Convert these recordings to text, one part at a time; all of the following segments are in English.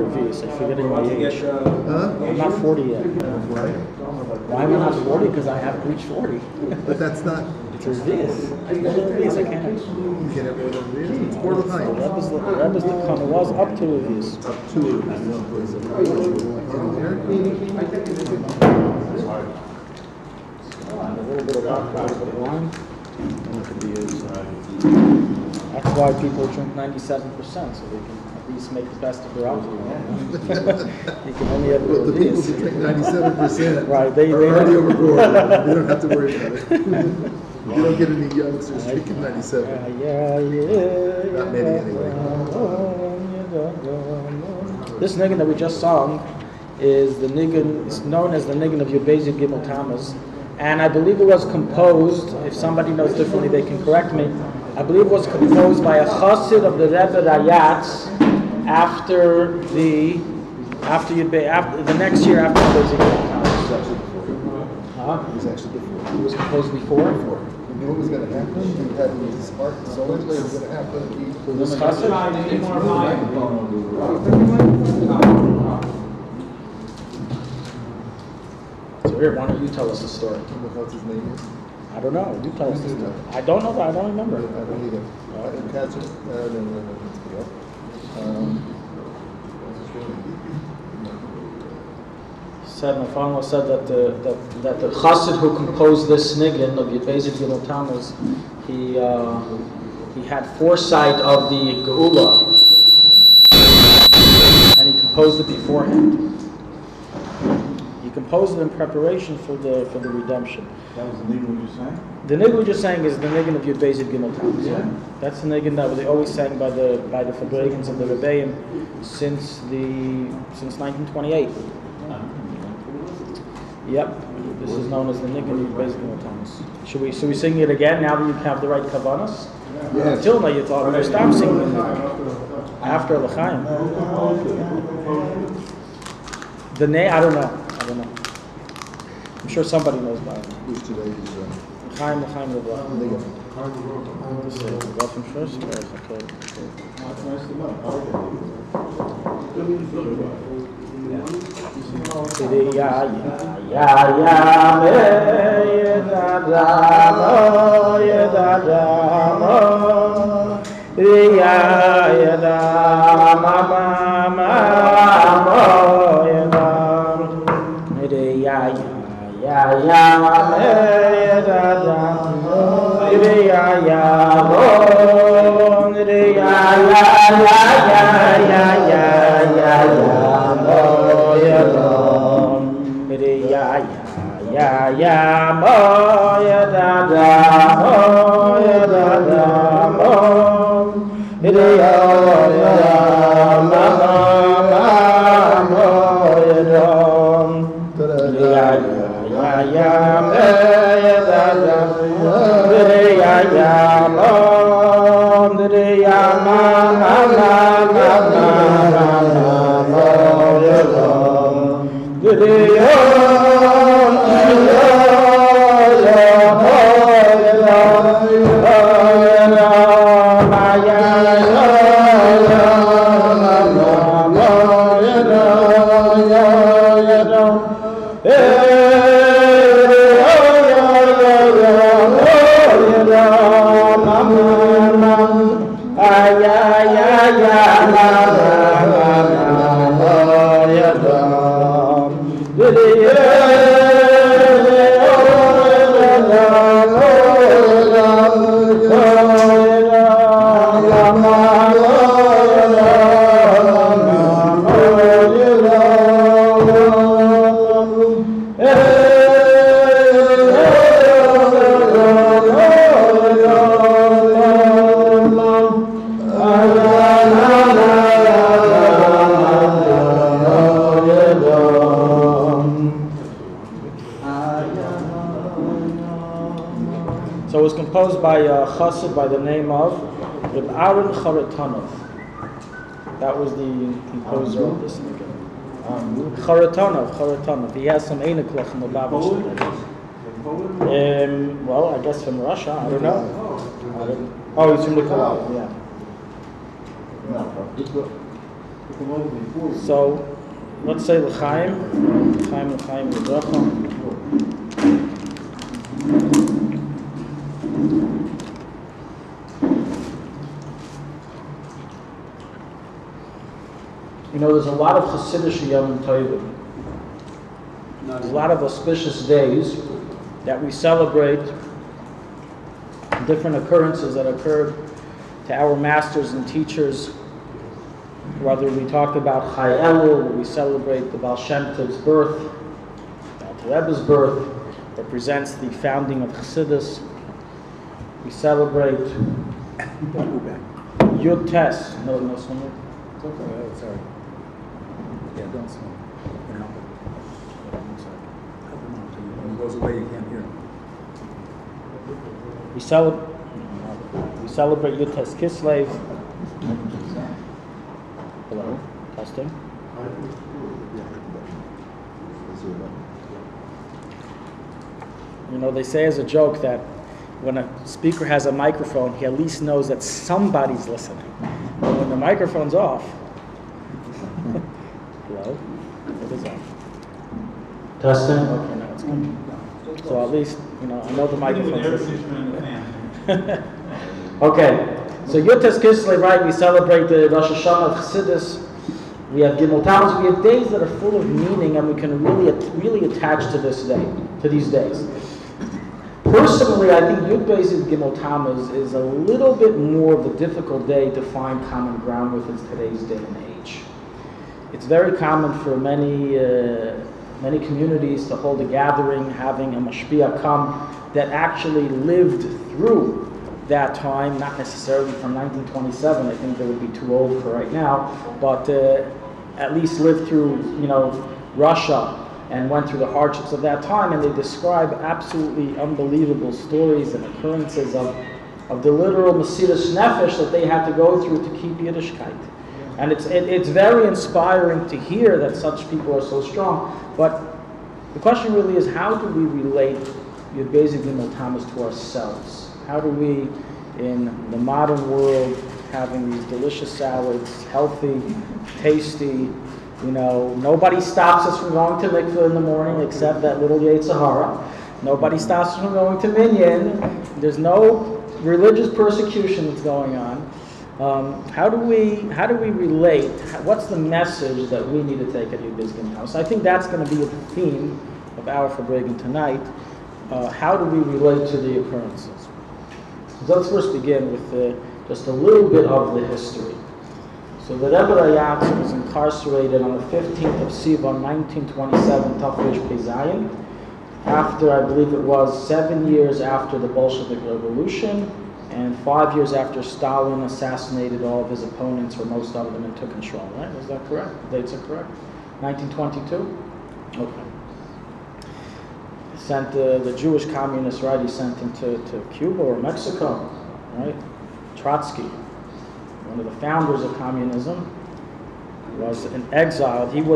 Revius. I'm forgetting my age. Huh? I'm not 40 yet. Why am I not 40? Because I haven't reached 40. But that's not. It's Revius. Revius, I can't. You can't have more than Revius. It's more than Chaim. The Rebbe's the Khan. It was up to Revius. Up to A little bit of alcohol with wine. That's why people drink 97%, so they can at least make the best of their alcohol. You can only have the people who drink 97% right, they already overboard. They don't have to worry about it. You don't get any youngsters drinking 97. Not many anyway. This niggun that we just sung is the niggun. It's known as the niggun of Yud Gimmel Tammuz. And I believe it was composed, if somebody knows differently they can correct me, I believe it was composed by a chassid of the Rebbe Rayatz after the next year after the Yud Tammuz. It was actually before. It was composed before? You knew what was going to happen. You had his heart and soul. What was going to happen? This chassid? So here, why don't you tell us the story? What's his name is? I don't know. You tell us the story. I don't know that. I don't remember. I don't either. Catch it. Said my father said that the chassid who composed this niggun of Yud Gimmel Tammuz, he had foresight of the Geula, and he composed it beforehand. He composed it in preparation for the redemption. That was the niggun you sang? The niggun we just sang is the niggun of Yud Gimmel Tammuz. Yeah. That's the niggun that they always sang by the Farbrengen and the Rebbeim since 1928. Yep, this is known as the niggun of Yud Gimmel Tammuz. Should we sing it again now that you have the right kavanas? Yes. Until now you thought we would stop singing it after L'chaim. The name I don't know. I'm sure somebody knows by it. Who's today? L'chaim the block. Go from first. Okay. So it was composed by a chassid by the name of Reb Aaron Charatonov. That was the composer of this niggun. Charatonov. He has some Einiklach in the Bible. Well, I guess from Russia. I don't know. Oh, he's from Nicaragua. Yeah. So, let's say l'chaim, l'chaim l'bracha. You know, there's a lot of Hasidic Yom Tovim. There's a lot of auspicious days that we celebrate different occurrences that occurred to our masters and teachers. Whether we talk about Chai Elul, we celebrate the Baal Shem Tov's birth, the Alter Rebbe's birth, represents the founding of Chassidus. We celebrate Yud Tes. No, smoke. It's okay. Oh, sorry. Yeah, don't smoke. Can help it. I'm sorry. Help him out. When it goes away, you can't hear him. We celebrate Yud Tes Kislev. Hello, testing. You know, they say as a joke that when a speaker has a microphone, he at least knows that somebody's listening. But when the microphone's off, hello, it is on. Testing. Okay, now it's good. So at least, you know, I know the microphone's listening. Okay, so Yud Tes Kislev, right? We celebrate the Rosh Hashanah of Chassidus. We have Gimmel Tammuz. We have days that are full of meaning, and we can really attach to this day, to these days. Personally, I think Yud Beis Gimmel Tammuz is a little bit more of a difficult day to find common ground with in today's day and age. It's very common for many communities to hold a gathering, having a mashpia come that actually lived through that time, not necessarily from 1927. I think they would be too old for right now, but at least lived through, you know, Russia and went through the hardships of that time, and they describe absolutely unbelievable stories and occurrences of the literal Mesiras Nefesh that they had to go through to keep Yiddishkeit. And it's very inspiring to hear that such people are so strong. But the question really is, how do we relate Yud Beis Gimmel Tammuz to ourselves? How do we, in the modern world, having these delicious salads, healthy, tasty, you know, nobody stops us from going to mikveh in the morning except that little Yetzer Hara. Nobody stops us from going to minyan. There's no religious persecution that's going on. How do we relate? What's the message that we need to take at Yud Beis Gimmel Tammuz? I think that's going to be a theme of our Farbrengen tonight. How do we relate to the occurrences? So let's first begin with just a little bit of the history. So the Rebbe Rayatz was incarcerated on the 15th of Sivan, 1927, Tafresh Pei Zayin, after, I believe it was, 7 years after the Bolshevik Revolution, and 5 years after Stalin assassinated all of his opponents, or most of them, and took control, right? Was that correct? The dates are correct? 1922? Okay. Sent the Jewish communists, right? He sent him to Cuba or Mexico, right? Trotsky, one of the founders of communism, was in exile. Him,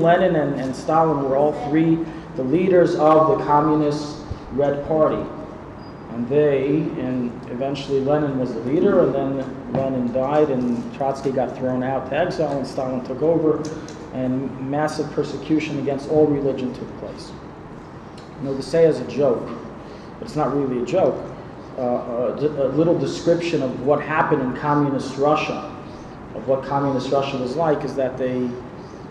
Lenin, and Stalin were all three the leaders of the Communist Red Party. And eventually Lenin was the leader, and then Lenin died, and Trotsky got thrown out to exile, and Stalin took over, and massive persecution against all religion took place. You know, to say as a joke, but it's not really a joke, a little description of what happened in communist Russia, of what communist Russia was like, is that the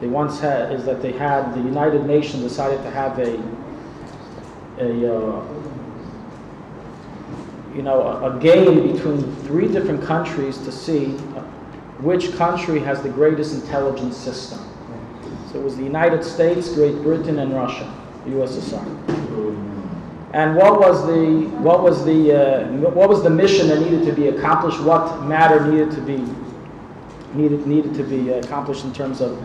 United Nations decided to have a game between three different countries to see which country has the greatest intelligence system. So it was the United States, Great Britain, and Russia, the USSR. And what was the mission that needed to be accomplished? What matter needed to be accomplished in terms of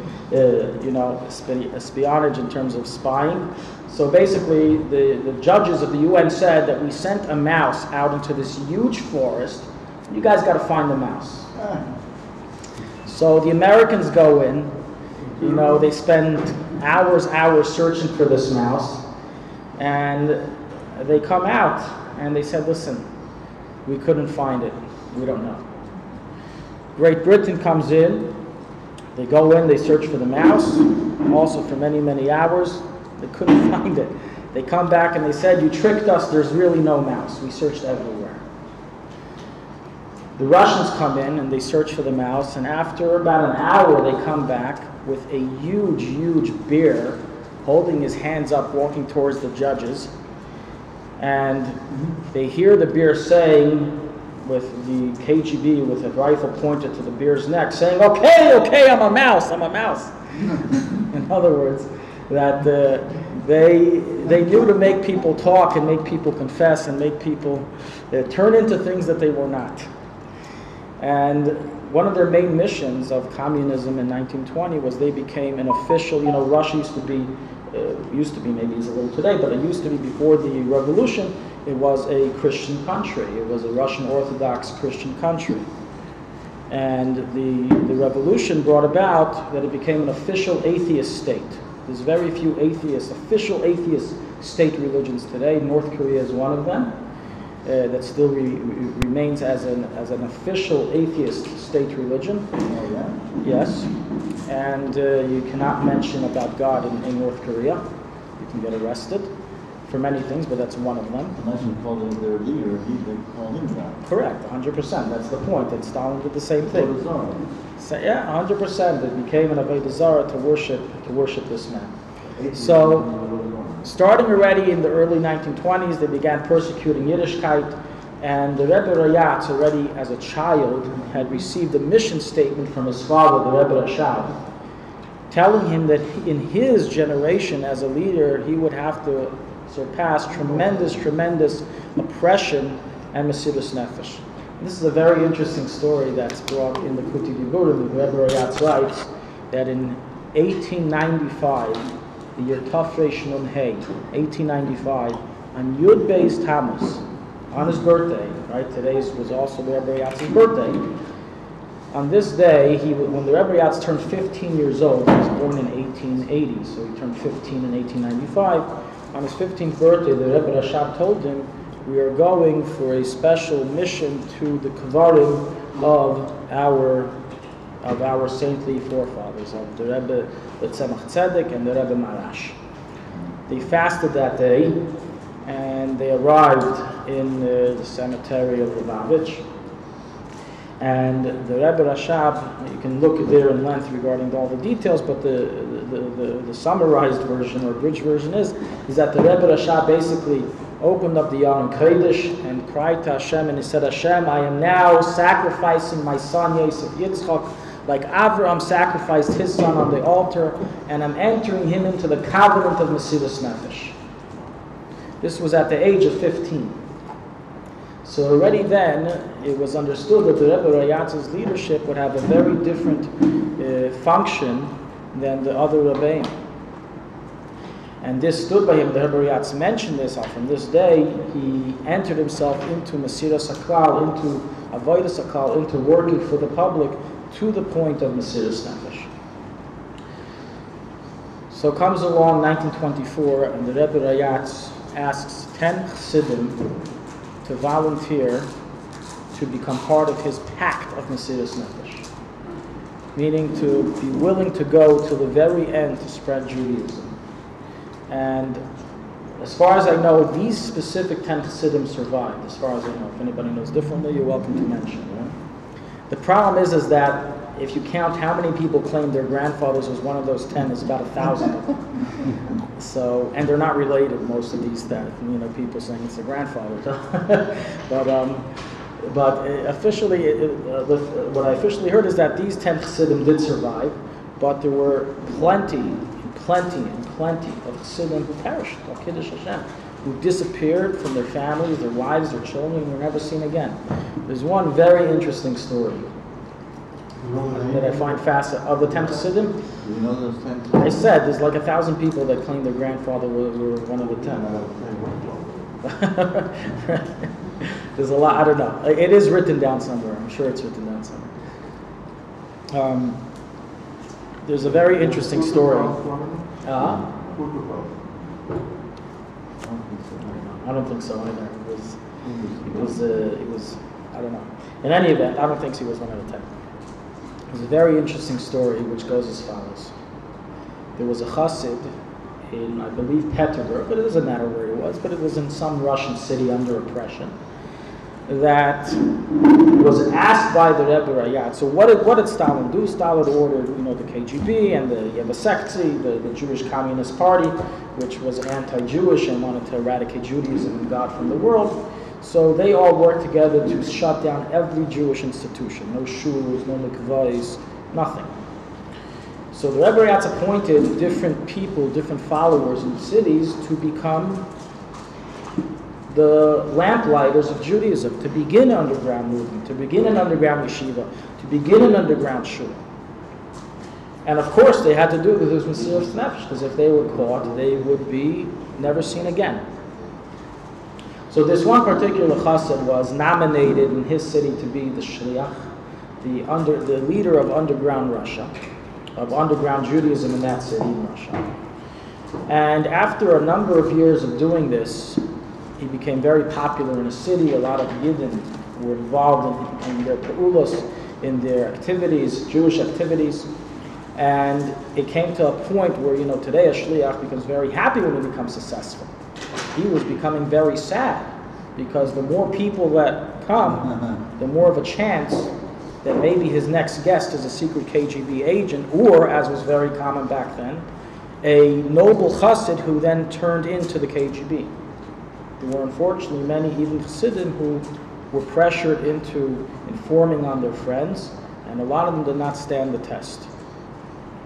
espionage, in terms of spying? So basically, the judges of the UN said that we sent a mouse out into this huge forest. You guys got to find the mouse. So the Americans go in. You know, they spend hours searching for this mouse, and they come out and they said, "Listen, we couldn't find it. We don't know." Great Britain comes in, They go in, they search for the mouse, also for many, many hours. They couldn't find it. They come back and they said, "You tricked us, there's really no mouse. We searched everywhere." The Russians come in and they search for the mouse, and after about an hour they come back with a huge, huge bear holding his hands up, walking towards the judges. And they hear the bear saying, with the KGB with a rifle pointed to the bear's neck, saying, "Okay, okay, I'm a mouse, I'm a mouse." In other words, that they knew to make people talk and make people confess and make people turn into things that they were not. And one of their main missions of communism in 1920 was they became an official, Russia used to be, maybe it's a little today, but it used to be before the revolution, it was a Christian country. It was a Russian Orthodox Christian country. And the revolution brought about that it became an official atheist state. There's very few official atheist state religions today. North Korea is one of them. That still remains as an official atheist state religion. Oh, yeah? Yes. And you cannot mention about God in North Korea. You can get arrested for many things, but that's one of them. Unless you call them their leader, they call him God. Correct, 100%. That's the point. That Stalin did the same thing. Avodah So, yeah, 100%. It became an avodah zarah to worship this man. So, starting already in the early 1920s, they began persecuting Yiddishkeit, and the Rebbe Rayatz, already as a child, had received a mission statement from his father, the Rebbe Rashab, telling him that in his generation as a leader, he would have to surpass tremendous oppression and Mesiras Nefesh. This is a very interesting story that's brought in the Kuti Diburim. The Rebbe Rayatz writes that in 1895, the year Tafresh Nun Hey, 1895, on Yud Beis Tammuz, on his birthday, right? Today's was also the Rebbe Rayatz's birthday. On this day, when the Rebbe Rayatz turned 15 years old, he was born in 1880, so he turned 15 in 1895. On his 15th birthday, the Rebbe Rashab told him, "We are going for a special mission to the Kvarim of our saintly forefathers, of the Rebbe Tzemach Tzedek and the Rebbe Marash." They fasted that day, and they arrived in the cemetery of Lubavitch. And the Rebbe Rashab, you can look there in length regarding all the details, but the summarized version or bridge version is that the Rebbe Rashab basically opened up the Yom Kodesh and cried to Hashem, and he said, "Hashem, I am now sacrificing my son Yosef Yitzchak, like Avraham sacrificed his son on the altar, and I'm entering him into the covenant of Mesiras Nefesh." This was at the age of 15. So already then, it was understood that the Rebbe Rayatz's leadership would have a very different function than the other Rebbeim. And this stood by him. The Rebbe Rayatz mentioned this. From this day, he entered himself into Mesiras HaKlal, into Avodas HaKlal, into working for the public, to the point of Mesiras Nefesh. So comes along 1924, and the Rebbe Rayatz asks 10 Chassidim to volunteer to become part of his pact of Mesiras Nefesh, meaning to be willing to go to the very end to spread Judaism. And as far as I know, these specific 10 Chassidim survived, as far as I know. If anybody knows differently, you're welcome to mention. The problem is that if you count how many people claim their grandfathers was one of those 10, it's about 1,000 of them. So, and they're not related, most of these that, people saying it's their grandfather. but officially, what I officially heard is that these 10 Chassidim did survive, but there were plenty of Chassidim who perished, Kiddush Hashem, who disappeared from their families, their wives, their children, and were never seen again. There's one very interesting story that I find fascinating. Of the 10 Chassidim, You know those 10? I said there's like 1,000 people that claim their grandfather were one of the 10. There's a lot, I don't know. It is written down somewhere. I'm sure it's written down somewhere. There's a very interesting story. I don't think so either. It was I don't know. In any event, I don't think he was one of the 10. There's a very interesting story which goes as follows. There was a chassid in, I believe, Petersburg, but it doesn't matter where it was, but it was in some Russian city under oppression, that was asked by the Rebbe Rayat. So what did Stalin do? Stalin ordered, the KGB and the Yevasektsy, the Jewish Communist Party, which was anti-Jewish and wanted to eradicate Judaism and God from the world. So they all worked together to shut down every Jewish institution. No shuls, no mikvahs, nothing. So the Rebbe Rayatz appointed different people, different followers in cities to become the lamplighters of Judaism, to begin an underground movement, to begin an underground yeshiva, to begin an underground shul. And of course they had to do this with Mesiras Nefesh, because if they were caught, they would be never seen again. So this one particular chassid was nominated in his city to be the shliach, the leader of underground Russia, of underground Judaism in that city in Russia. And after a number of years of doing this, he became very popular in the city. A lot of Yidden were involved in their peulos, in their activities, Jewish activities. And it came to a point where, today a shliach becomes very happy when he becomes successful. He was becoming very sad, because the more people that come, the more of a chance that maybe his next guest is a secret KGB agent, or, as was very common back then, a noble chassid who then turned into the KGB. There were unfortunately many even chassidim who were pressured into informing on their friends, and a lot of them did not stand the test.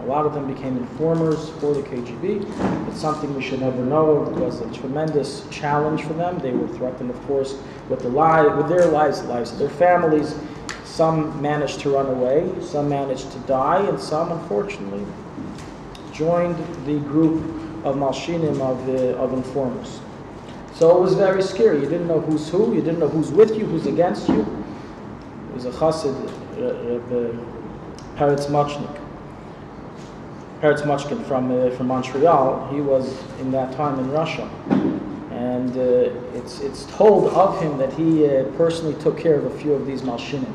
A lot of them became informers for the KGB. It's something we should never know. It was a tremendous challenge for them. They were threatened, of course, with their lives, the lives of their families. Some managed to run away, some managed to die, and some, unfortunately, joined the group of malshinim, of informers. So it was very scary. You didn't know who's who. You didn't know who's with you, who's against you. It was a chassid, Peretz Mochkin from Montreal. He was in that time in Russia, and it's told of him that he personally took care of a few of these malshinim.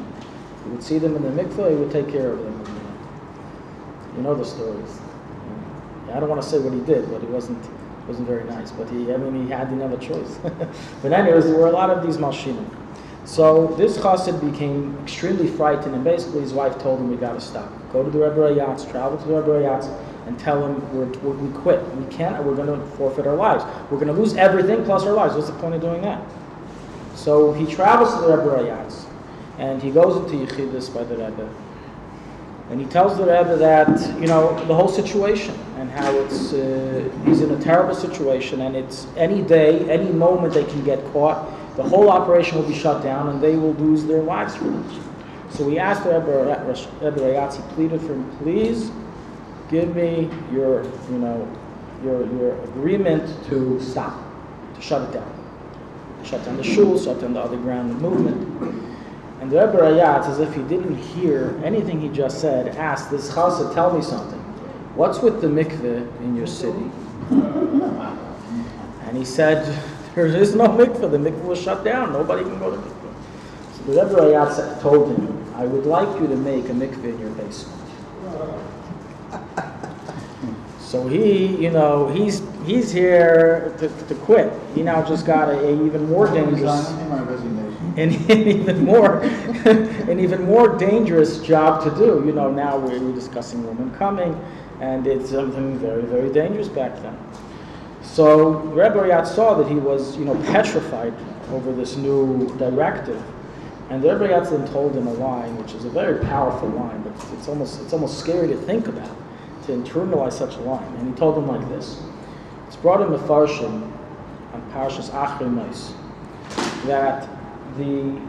He would see them in the mikveh, he would take care of them. You know the stories. I don't want to say what he did, but it wasn't very nice. But he didn't have a choice. But anyways, there were a lot of these malshinim. So this chassid became extremely frightened, and basically his wife told him, "We got to stop. Go to the Rebbe Rayatz, travel to the Rebbe Rayatz, and tell him we quit. We can't. We're going to forfeit our lives. We're going to lose everything plus our lives. What's the point of doing that?" So he travels to the Rebbe Rayatz, and he goes into Yechidus by the Rebbe, and he tells the Rebbe that the whole situation and how it's he's in a terrible situation, and it's any day, any moment they can get caught. The whole operation will be shut down, and they will lose their lives for this. So he asked the Rebbe Rayatz, he pleaded for him, "Please give me your agreement to stop, to shut it down, to shut down the shul, shut down the underground movement." And the Rebbe Rayatz, as if he didn't hear anything he just said, asked this chassid, "Tell me something. What's with the mikveh in your city?" And he said, "There is no mikveh. The mikveh was shut down. Nobody can go to mikveh." So the Rebbe Rayatz told him, "I would like you to make a mikveh in your basement." So he's here to quit. He now just got an even more dangerous, an even more dangerous job to do. Now we're discussing women coming, and it's something very, very dangerous back then. So Rebbe Rayatz saw that he was, petrified over this new directive, and the Rebbe Rayatz then told him a line, which is a very powerful line, but it's almost scary to think about, to internalize such a line. And he told him like this. It's brought in the Farshim on Parshas Achrei Mos that the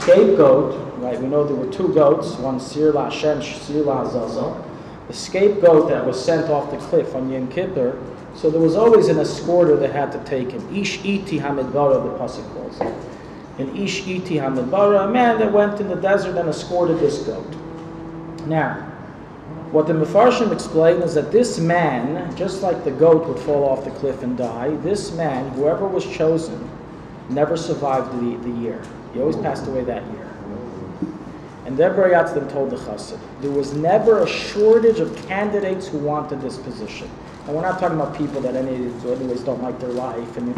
scapegoat, right? We know there were two goats, one Sir La Hashem, Sir La Azazel. The scapegoat that was sent off the cliff on Yom Kippur. So there was always an escorter that had to take him. Ish iti hamidbara, the pasuk calls it. And ish iti hamidbara, a man that went in the desert and escorted this goat. Now, what the Mefarshim explain is that this man, just like the goat would fall off the cliff and die, this man, whoever was chosen, never survived the year. He always passed away that year. And the Rebbe Rayatz then told the Chassid, there was never a shortage of candidates who wanted this position. And we're not talking about people that anyways don't like their life and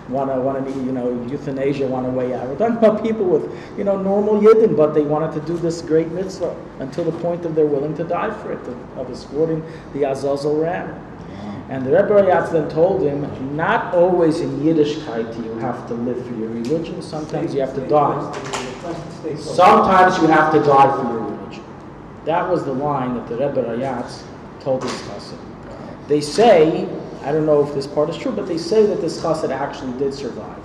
want to euthanasia, want to way out. We're talking about people with normal yidden, but they wanted to do this great mitzvah until the point of they're willing to die for it, of escorting the Azazel ram. And the Rebbe Rayatz then told him, not always in Yiddishkeit you have to live for your religion. Sometimes you have to die. Sometimes you have to die for your religion. That was the line that the Rebbe Rayatz told this chassid. They say, I don't know if this part is true, but they say that this chassid actually did survive.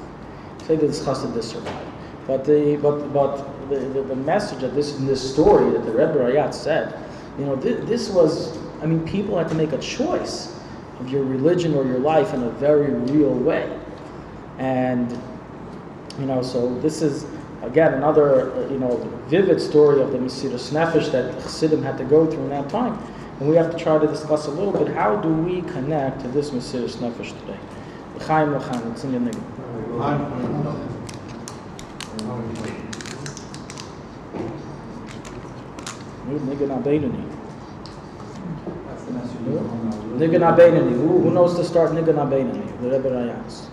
But the message of this story that the Rebbe Rayatz said, this was, people had to make a choice of your religion or your life in a very real way. And, so this is, again, another, vivid story of the Mesiras Nefesh that Chassidim had to go through in that time. And we have to try to discuss a little bit, how do we connect to this Mesiras Nefesh today? L'chaim, l'chaim, it's in your nigga. Nigga na beinani. Nigga na beinani. Who knows to start nigga na beinani? The Rebbe Rayatz.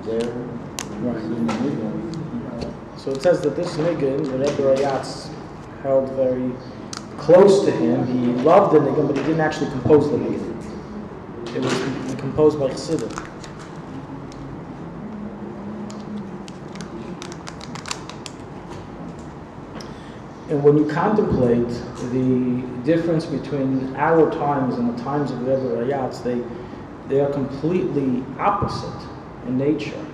there. Right. In the middle. So it says that this nigun, the Rebbe Rayatz held very close to him. He loved the nigun, but he didn't actually compose the nigun. It was composed by Chassidim. And when you contemplate the difference between our times and the times of the Rebbe Rayatz, they are completely opposite in nature.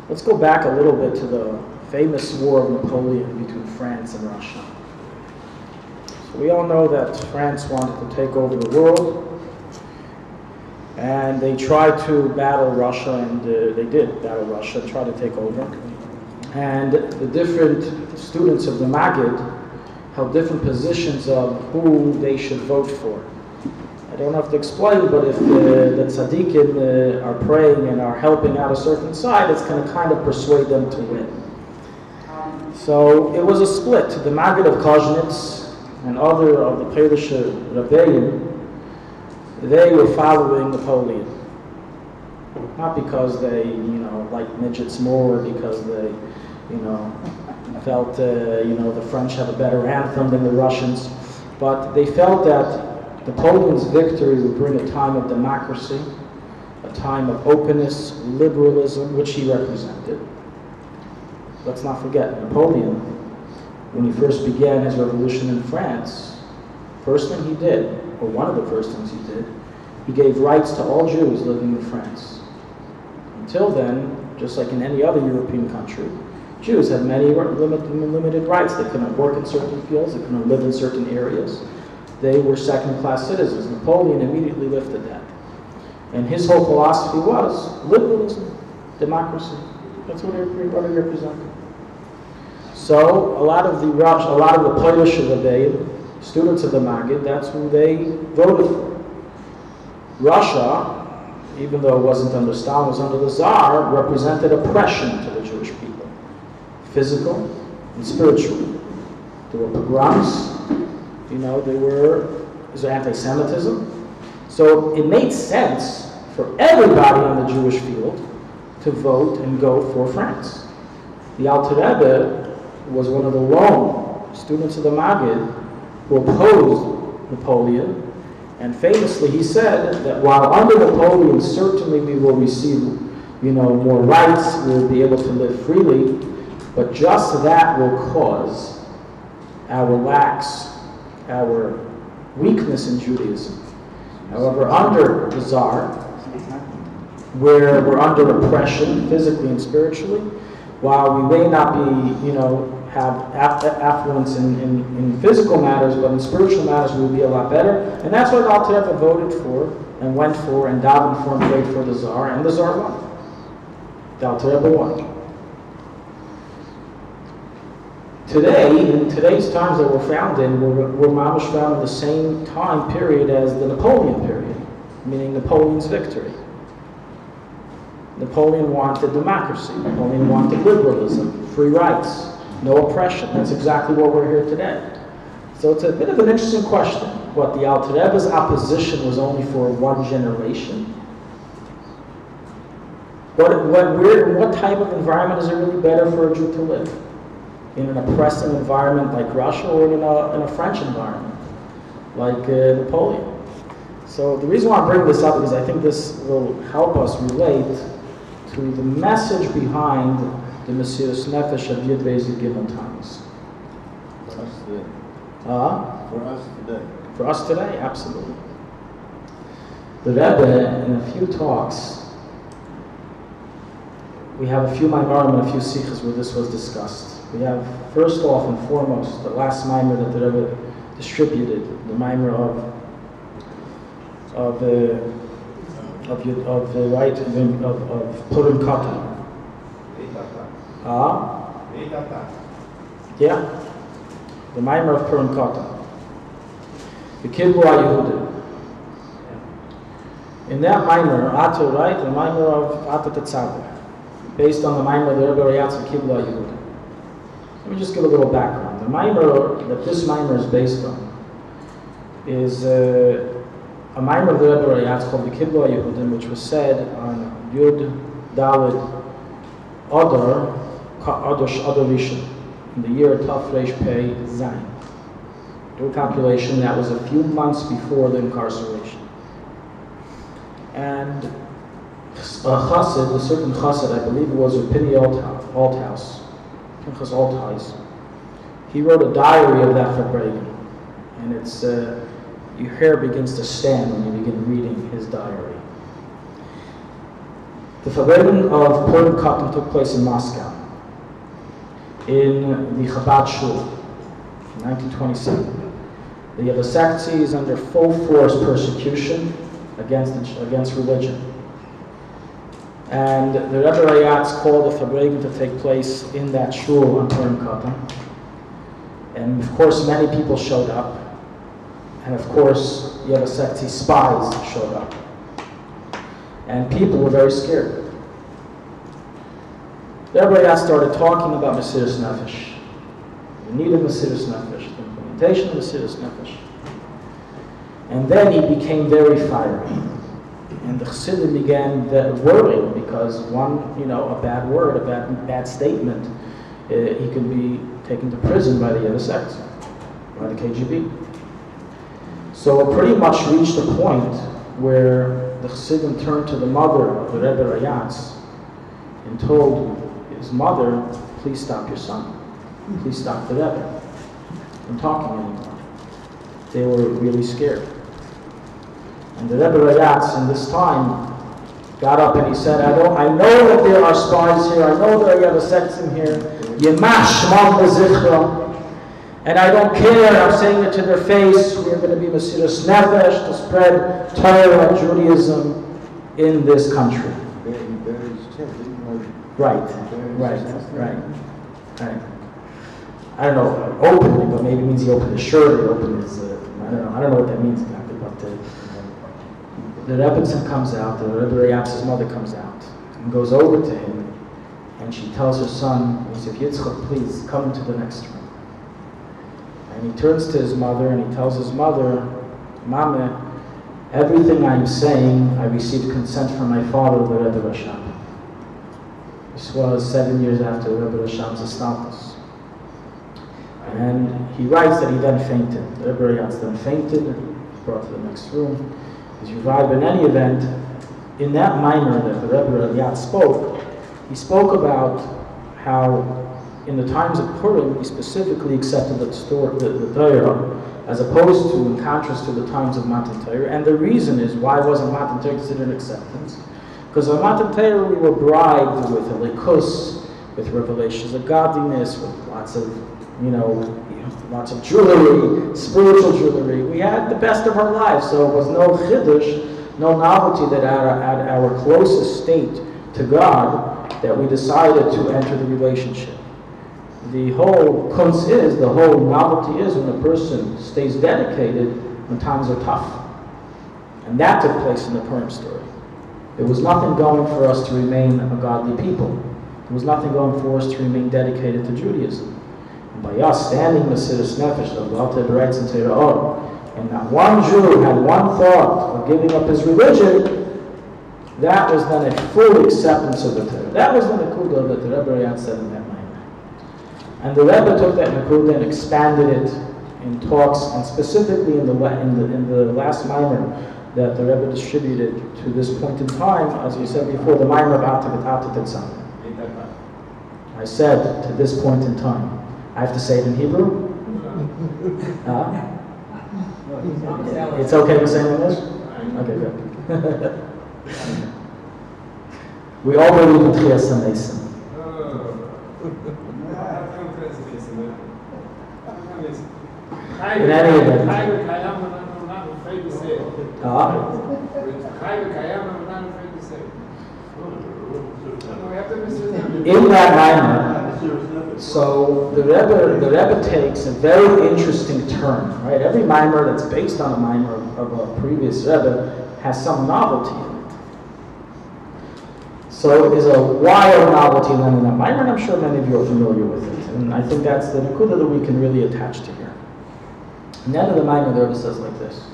Let's go back a little bit to the famous War of Napoleon between France and Russia. So we all know that France wanted to take over the world, and they tried to battle Russia, and they did battle Russia, try to take over. And the different students of the Maggid held different positions of who they should vote for. I don't have to explain, but if the tzaddikim are praying and are helping out a certain side, it's going to kind of persuade them to win. So it was a split. The Maggid of Koznitz and other of the Polish Rebbeim, they were following Napoleon. Not because they, liked midgets more, or because they, felt, the French have a better anthem than the Russians, but they felt that Napoleon's victory would bring a time of democracy, a time of openness, liberalism, which he represented. Let's not forget, Napoleon, when he first began his revolution in France, first thing he did, or one of the first things he did, he gave rights to all Jews living in France. Until then, just like in any other European country, Jews had many limited rights. They couldn't work in certain fields, they couldn't live in certain areas. They were second-class citizens. Napoleon immediately lifted that. And his whole philosophy was liberalism, democracy. That's what he represented. So a lot of the Polish Rebbeim, students of the Maggid, that's who they voted for. Russia, even though it wasn't under Stalin, was under the Tsar, represented oppression to the Jewish people, physical and spiritual. There were pogroms. There was anti-Semitism. So it made sense for everybody on the Jewish field to vote and go for France. The Alter Rebbe was one of the lone students of the Maggid who opposed Napoleon, and famously he said that while under Napoleon certainly we will receive, more rights, we will be able to live freely, but just that will cause our our weakness in Judaism. However, under the Tsar, where we're under oppression, physically and spiritually, while we may not be, have affluence in physical matters, but in spiritual matters we will be a lot better. And that's what Alter Rebbe voted for, and went for, and davened for, and prayed for the Tsar, and the Tsar won. The Alter Rebbe won. Today, in today's times that we're found in, we're mamish found in the same time period as the Napoleon period, meaning Napoleon's victory. Napoleon wanted democracy. Napoleon wanted liberalism, free rights, no oppression. That's exactly what we're here today. So it's a bit of an interesting question. What, the Alter Rebbe's opposition was only for one generation? What type of environment is it really better for a Jew to live? In an oppressive environment like Russia, or in a French environment like Napoleon? So the reason why I'm bringing this up is I think this will help us relate to the message behind the Mesiras Nefesh of Yud Beis Yud Gimmel Tammuz. For us today. For us today. For us today, absolutely. The Rebbe, in a few talks, we have a few Maimarim and a few Sikhs where this was discussed. We have, first off and foremost, the last Maimer that the Rebbe distributed, the Maimer of Purim Katan. Yeah, the Maimer of Purim Katan. The Kibbu HaYehudim. In that Maimer, Ato, right, the Maimer of Ato Tetzaveh, based on the Maimer of the Rebbe Rayatz of Kibbu HaYehudim. Let me just give a little background. The Maimer that this Maimer is based on is a Maimer of the Rebbe Rayatz called the Kibbu HaYehudim, which was said on Yud Daled Adar Rishon, in the year Taf Reish Pei Zayin. Do a calculation, that was a few months before the incarceration. And a chassid, a certain chassid, I believe it was Pini Althaus, Pinchas Althais, he wrote a diary of that Farbrengen. And it's, your hair begins to stand when you begin reading his diary. The Farbrengen of Purim Katan took place in Moscow, in the Chabad Shul, in 1927. The Yevasakti is under full force persecution against religion. And the Rebbe Rayatz called the Farbrengen to take place in that shul on Purim Katan. And of course, many people showed up. And of course, Yevasakti spies showed up. And people were very scared. The Rebbe Rayatz started talking about Mesiras Nefesh, the need of Mesiras Nefesh, the implementation of Mesiras Nefesh. And then he became very fiery. And the Chassidim began worrying because a bad word, a bad statement, he could be taken to prison by the Yevasakti, by the KGB. So it pretty much reached a point where the Chassidim turned to the mother of the Rebbe Rayatz and told his mother, please stop your son. Please stop the Rebbe from talking anymore. They were really scared. And the Rebbe Rayatz in this time got up and he said, I know that there are spies here, I know there are Yevasaktim here, Yemash Shmam Bezichra, and I don't care, I'm saying it to their face, we're going to be Mesiras Nefesh to spread Torah and Judaism in this country. Right. I don't know openly, but maybe it means he opened his shirt, he opened his, I don't know what that means exactly, but the Rebbetzin comes out, the Rebbe Rayatz's mother comes out, and goes over to him, and she tells her son, Yosef Yitzchak, please come into the next room. And he turns to his mother, and he tells his mother, Mama, everything I'm saying, I received consent from my father, the Rebbe Rashab. This was 7 years after the Rebbe Rasham's estalkus. And he writes that he then fainted. The Rebbe Rayatz then fainted, brought to the next room. He's revived. In any event, in that mimer that the Rebbe Rayatz spoke, he spoke about how in the times of Purim, he specifically accepted the Torah, as opposed to, in contrast to the times of Matan Torah. And the reason is, why wasn't Matan Torah considered an acceptance? Because on Matan Torah we were bribed with a likus, with revelations of godliness, with lots of, lots of jewelry, spiritual jewelry. We had the best of our lives, so it was no chiddush, no novelty that at our closest state to God, that we decided to enter the relationship. The whole kunz is, the whole novelty is when a person stays dedicated when times are tough. And that took place in the Purim story. There was nothing going for us to remain a godly people. There was nothing going for us to remain dedicated to Judaism. And by us standing Mesiras Nefesh, the Balta Beretz and Teira'or, and not one Jew had one thought of giving up his religion, that was then a full acceptance of the Torah. That was the Nakuda that the Rebbe Rayatz said in that night. And the Rebbe took that Nakuda and expanded it in talks, and specifically in the last mimer that the Rebbe distributed to this point in time, as you said before, the mimer of Atavat Tetzam. I said to this point in time. I have to say it in Hebrew? It's okay to say it in English? Okay, good. We all believe in Tchias HaMesim. In any event. In that mimer, so the Rebbe takes a very interesting turn, right? Every mimer that's based on a mimer of a previous Rebbe has some novelty in it. So it is a wild novelty in that mimer, and I'm sure many of you are familiar with it. And I think that's the Nakuda that we can really attach to here. And then in the mimer, the Rebbe says like this.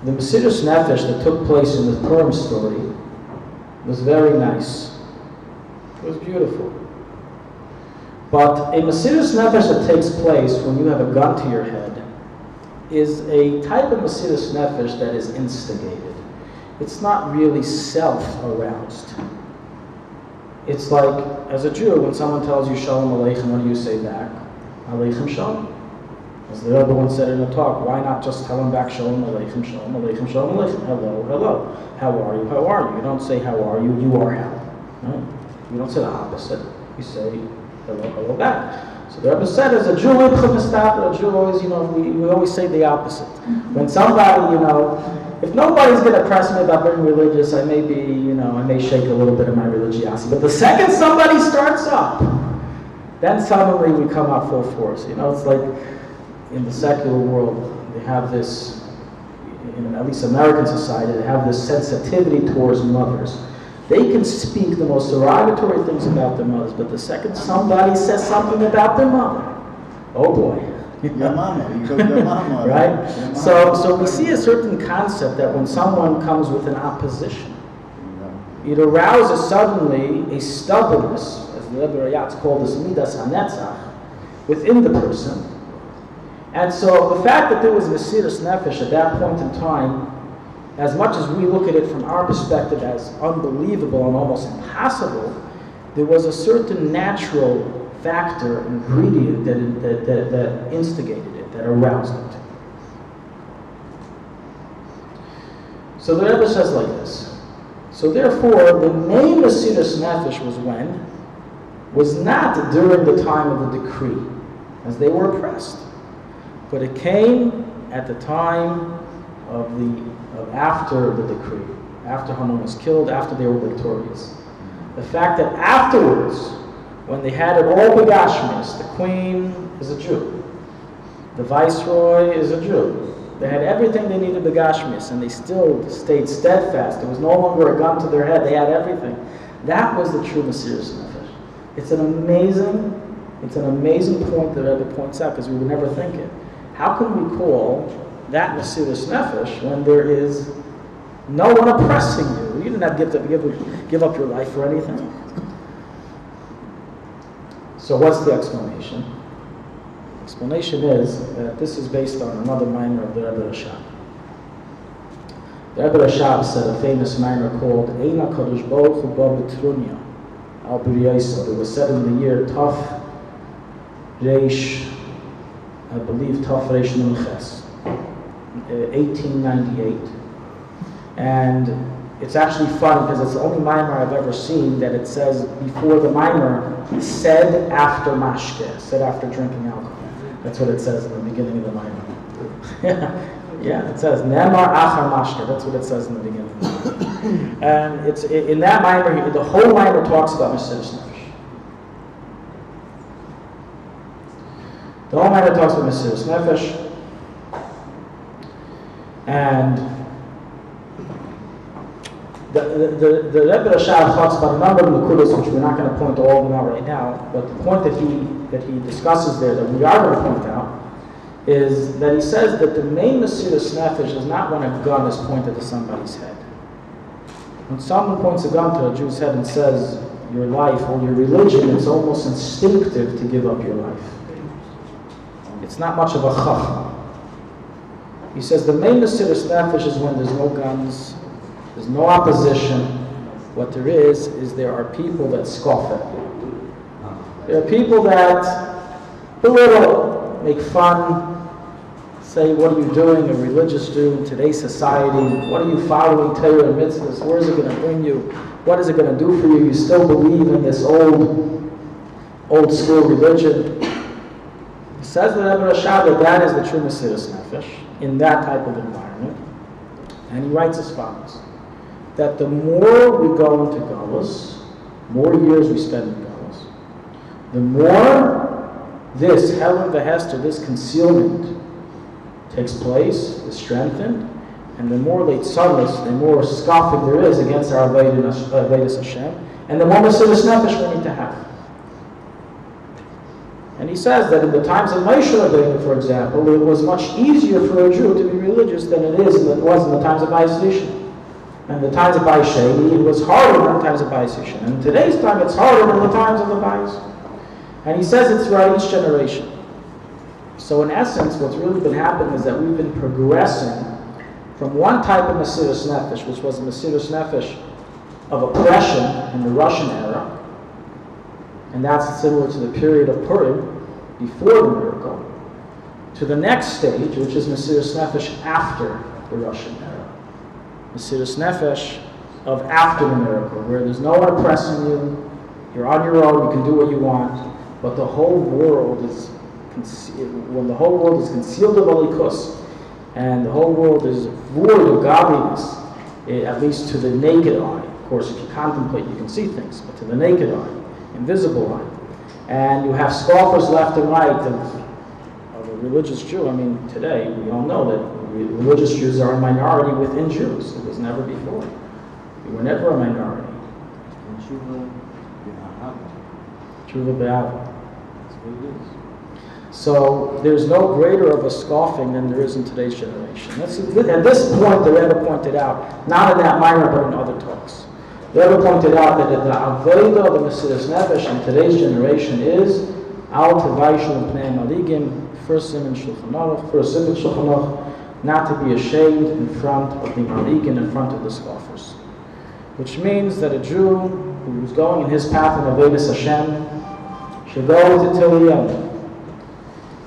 The Mesiras Nefesh that took place in the Purim story It was very nice. It was beautiful. But a Mesiras Nefesh that takes place when you have a gun to your head is a type of Mesiras Nefesh that is instigated. It's not really self-aroused. It's like, as a Jew, when someone tells you Shalom Aleichem, what do you say back? Aleichem Shalom. As the other one said in a talk, why not just tell him back Shalom Aleichem, Shalom Aleichem, Shalom Aleichem, hello, hello. How are you, how are you? You don't say how are you, you are how. Right? You don't say the opposite. You say hello, hello back. So the Rebbe said, as a Jew, a Jew always, we always say the opposite. When somebody, if nobody's going to press me about being religious, I may be, I may shake a little bit of my religiosity. But the second somebody starts up, then suddenly we come out full force. It's like in the secular world, they have this, in at least American society, they have this sensitivity towards mothers. They can speak the most derogatory things about their mothers, but the second somebody says something about their mother, oh boy. Your mama, you go to your mama. Right? Your mama. So we see a certain concept that when someone comes with an opposition, it arouses suddenly a stubbornness, as the Rebbe Rayatz called this midas hanetzach, within the person. And so the fact that there was Mesiras Nefesh at that point in time, as much as we look at it from our perspective as unbelievable and almost impossible, there was a certain natural factor, ingredient that instigated it, that aroused it. So the Rebbe says like this. So therefore, the main Mesiras Nefesh was not during the time of the decree, as they were oppressed, but it came at the time of after the decree, after Haman was killed, after they were victorious. The fact that afterwards, when they had it all begashmis, the queen is a Jew, the viceroy is a Jew, they had everything they needed begashmis, and they still stayed steadfast. There was no longer a gun to their head, they had everything. That was the true Mesiras Nefesh. It's an amazing point that Rebbe points out, because we would never think it. How can we call that Mesiras Nefesh when there is no one oppressing you? You didn't have to give up your life for anything. So what's the explanation? The explanation is that this is based on another minor of the Rebbe Rashab. The Rebbe Rashab said a famous minor called Eina Kadosh Baruch Hu Ba B'Trunya Al B'Riyosov. It was said in the year Taf Reish, I believe Taf Reish Nun Ches, 1898. And it's actually fun because it's the only mimer I've ever seen that it says before the mimer, said after mashke, said after drinking alcohol. That's what it says in the beginning of the mimer. Yeah, it says nemar achar mashke. That's what it says in the beginning of the mimer. And it's in that mimer, the whole mimer talks about Mesiras Nefesh. The whole mimer talks about Mesiras Nefesh. And the Rebbe Rashab talks about a number of nekudos, which we're not going to point all of them out right now, but the point that he discusses there, that we are going to point out, is that he says that the main Mesiras Nefesh is not when a gun is pointed to somebody's head. When someone points a gun to a Jew's head and says, your life or your religion, it's almost instinctive to give up your life. It's not much of a chacham. He says the main Mesiras Nefesh is when there's no guns, there's no opposition. What there is there are people that scoff at you. There are people that belittle, make fun, say, what are you doing, a religious Jew in today's society? What are you following Torah and mitzvahs? Where is it going to bring you? What is it going to do for you? You still believe in this old school religion. He says that Rebbe Rashab that is the true Mesiras Nefesh in that type of environment. And he writes as follows, that the more we go into Galus, more years we spend in Galus, the more this Helen Vehester, this concealment takes place, is strengthened, and the more leitzarus, the more scoffing there is against our Avodas Hashem, and the more Mesiras Nefesh we need to have. And he says that in the times of Moshe Rabbeinu, for example, it was much easier for a Jew to be religious than it was in the times of Isaiah. And the times of Bais Sheni, it was harder than the times of Bais Yishen. And in today's time, it's harder than the times of the Bais. And he says it's throughout each generation. So in essence, what's really been happening is that we've been progressing from one type of Mesiras Nefesh, which was the Mesiras Nefesh of oppression in the Russian era, and that's similar to the period of Purim, before the miracle, to the next stage, which is Mesiras Nefesh after the Russian era. Mesiras Nefesh of after the miracle, where there's no one oppressing you, you're on your own, you can do what you want, but the whole world is when the whole world is concealed of alikus, and the whole world is void of godliness, at least to the naked eye. Of course, if you contemplate, you can see things, but to the naked eye, invisible eye. And you have scoffers left and right of a religious Jew. I mean, today, we all know that religious Jews are a minority within Jews. It was never before. We were never a minority. Tshuva B'Ava. That's what it is. So there's no greater of a scoffing than there is in today's generation. At this point, the Rebbe pointed out, not in that minor, but in other talks. The Rebbe pointed out that the avodah of the Mesiras Nefesh in today's generation is al tevaishu pnei maligim, first sin in Shulchan Aruch, not to be ashamed in front of the maligim, in front of the scoffers. Which means that a Jew who is going in his path of avodas Hashem should go until the end,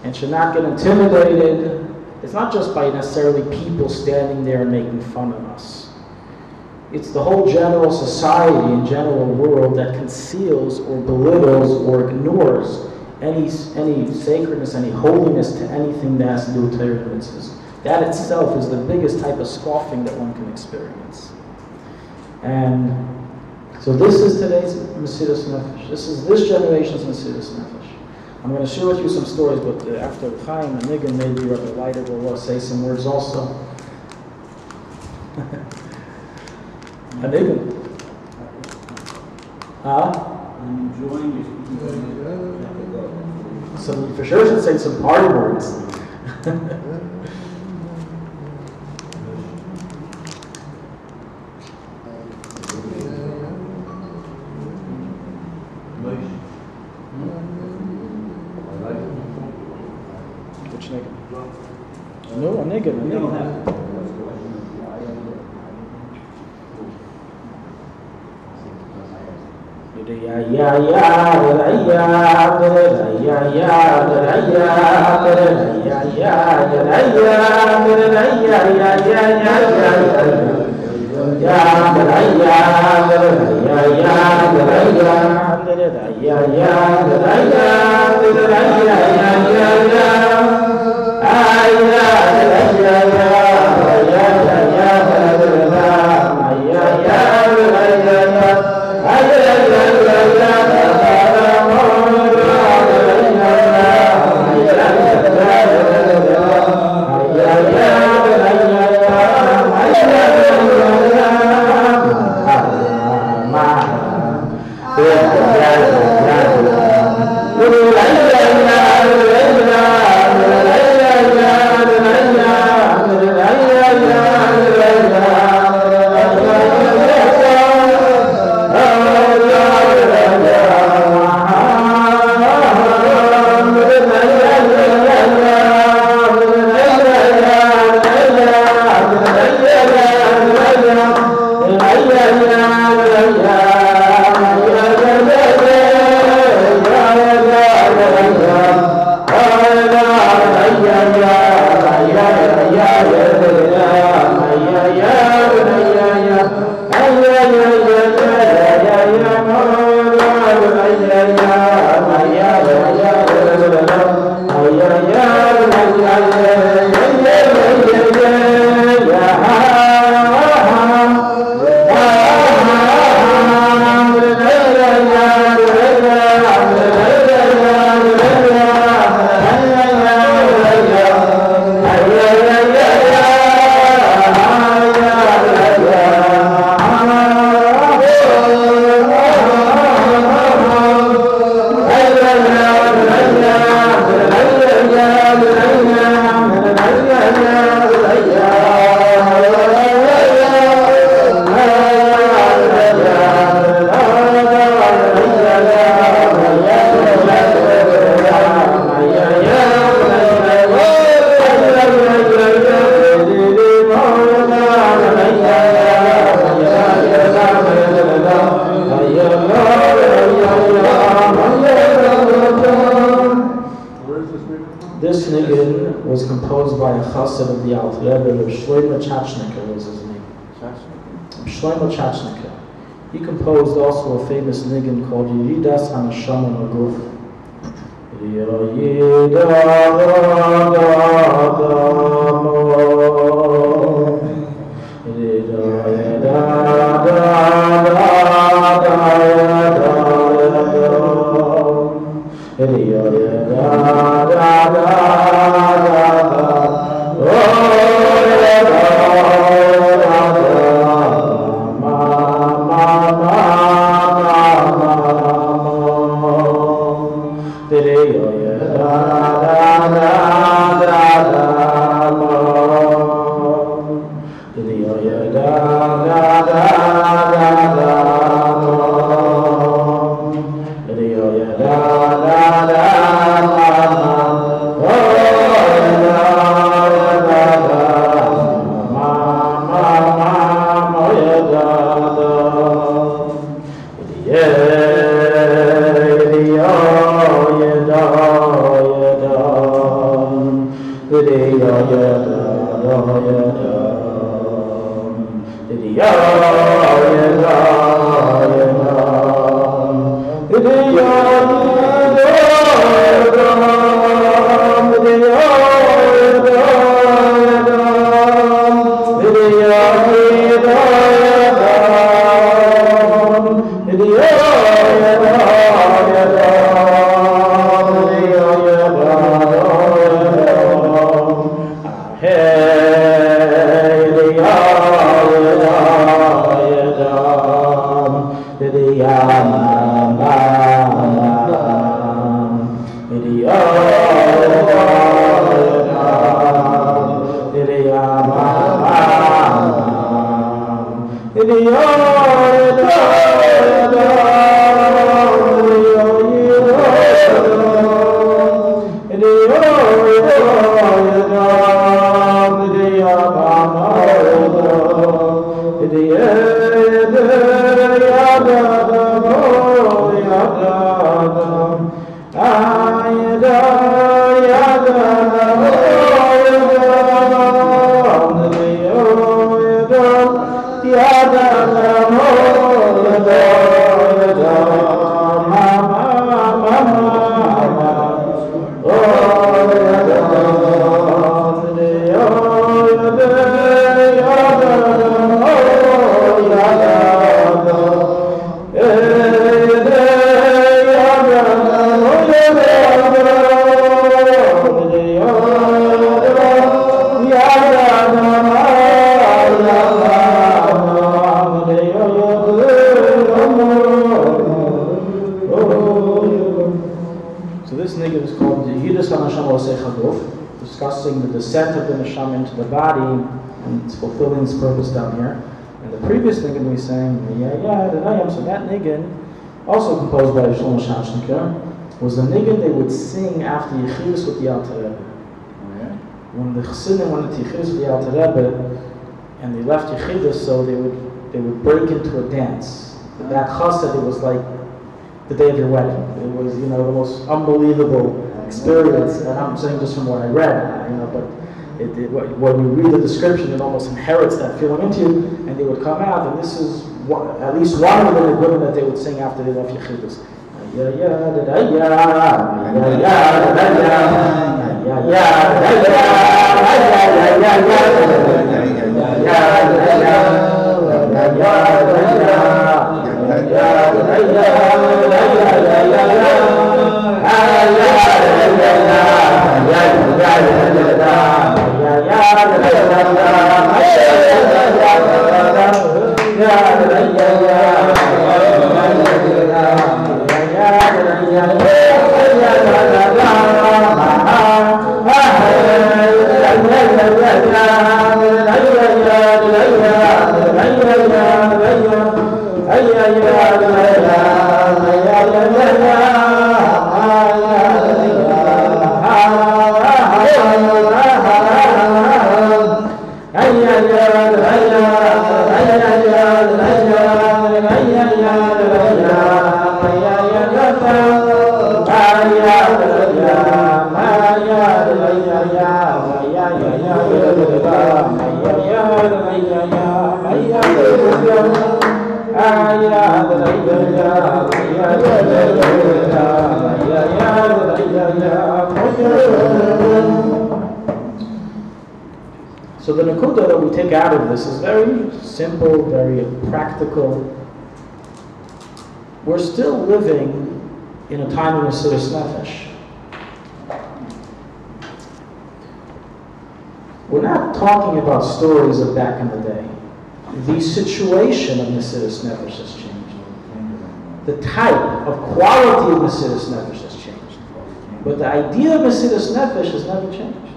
and should not get intimidated. It's not just by necessarily people standing there and making fun of us. It's the whole general society and general world that conceals or belittles or ignores any sacredness, any holiness to anything that has to do with Torah and mitzvahs. That itself is the biggest type of scoffing that one can experience. And so this is today's Mesiras Nefesh. This is this generation's Mesiras Nefesh. I'm going to share with you some stories, but after Chaim and Nigan, maybe Rabbi Leiter will say some words also. Nigan. I'm enjoying you. So you for sure should say some hard words. Which nigga? No, a nigga, a nigga. chassid of the Alter Rebbe, Reb Shlomo Chachneker was his name. Shlomo Chachneker. He composed also a famous nigun called Yeridas HaNeshama Maguf. Discussing the descent of the neshama into the body, and it's fulfilling its purpose down here. And the previous nigun we sang, so that nigun, also composed by Shlomo Chachneker, was the nigun they would sing after Yechidus with the Alter Rebbe. When the Chassidim went into Yechidus with the Alter Rebbe, and they left Yechidus, so they would break into a dance. That chassid, it was like the day of your wedding. It was, the most unbelievable experience, and I'm saying just from what I read, but when you read the description, it almost inherits that feeling into you, and they would come out, and this is at least one of the nigun that they would sing after they left Yechidus. So the nakuda that we take out of this is very simple, very practical. We're still living in a time of Mesiras Nefesh. We're not talking about stories of back in the day. The situation of Mesiras Nefesh has changed. The type of quality of Mesiras Nefesh has changed. But the idea of Mesiras Nefesh has never changed.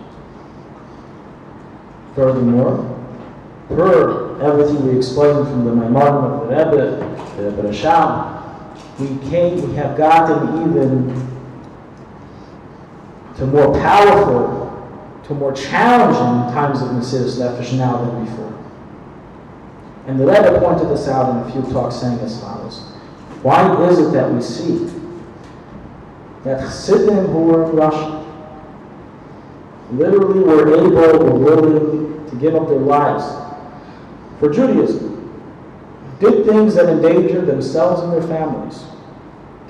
Furthermore, per everything we explained from the Maimonim of the Rebbe, the Rebbe Rasham, we have gotten even to more powerful, to more challenging times of Mesiras Nefesh now than before. And the Rebbe pointed this out in a few talks, saying as follows: why is it that we see that Chassidim who were in Russia literally were willing to give up their lives for Judaism, did things that endangered themselves and their families,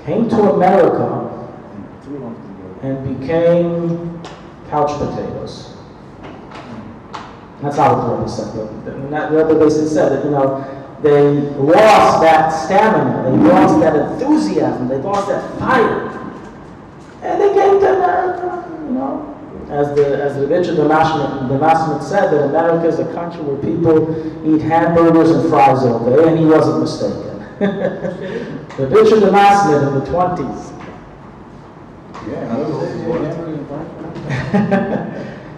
came to America and became couch potatoes? That's how the Rebbe said it. The Rebbe basically said that, they lost that stamina, they lost that enthusiasm, they lost that fire, and they came to America, As the Richard Damascus said, that America is a country where people eat hamburgers and fries all day, and he wasn't mistaken. The Richard Damascus in the 20s.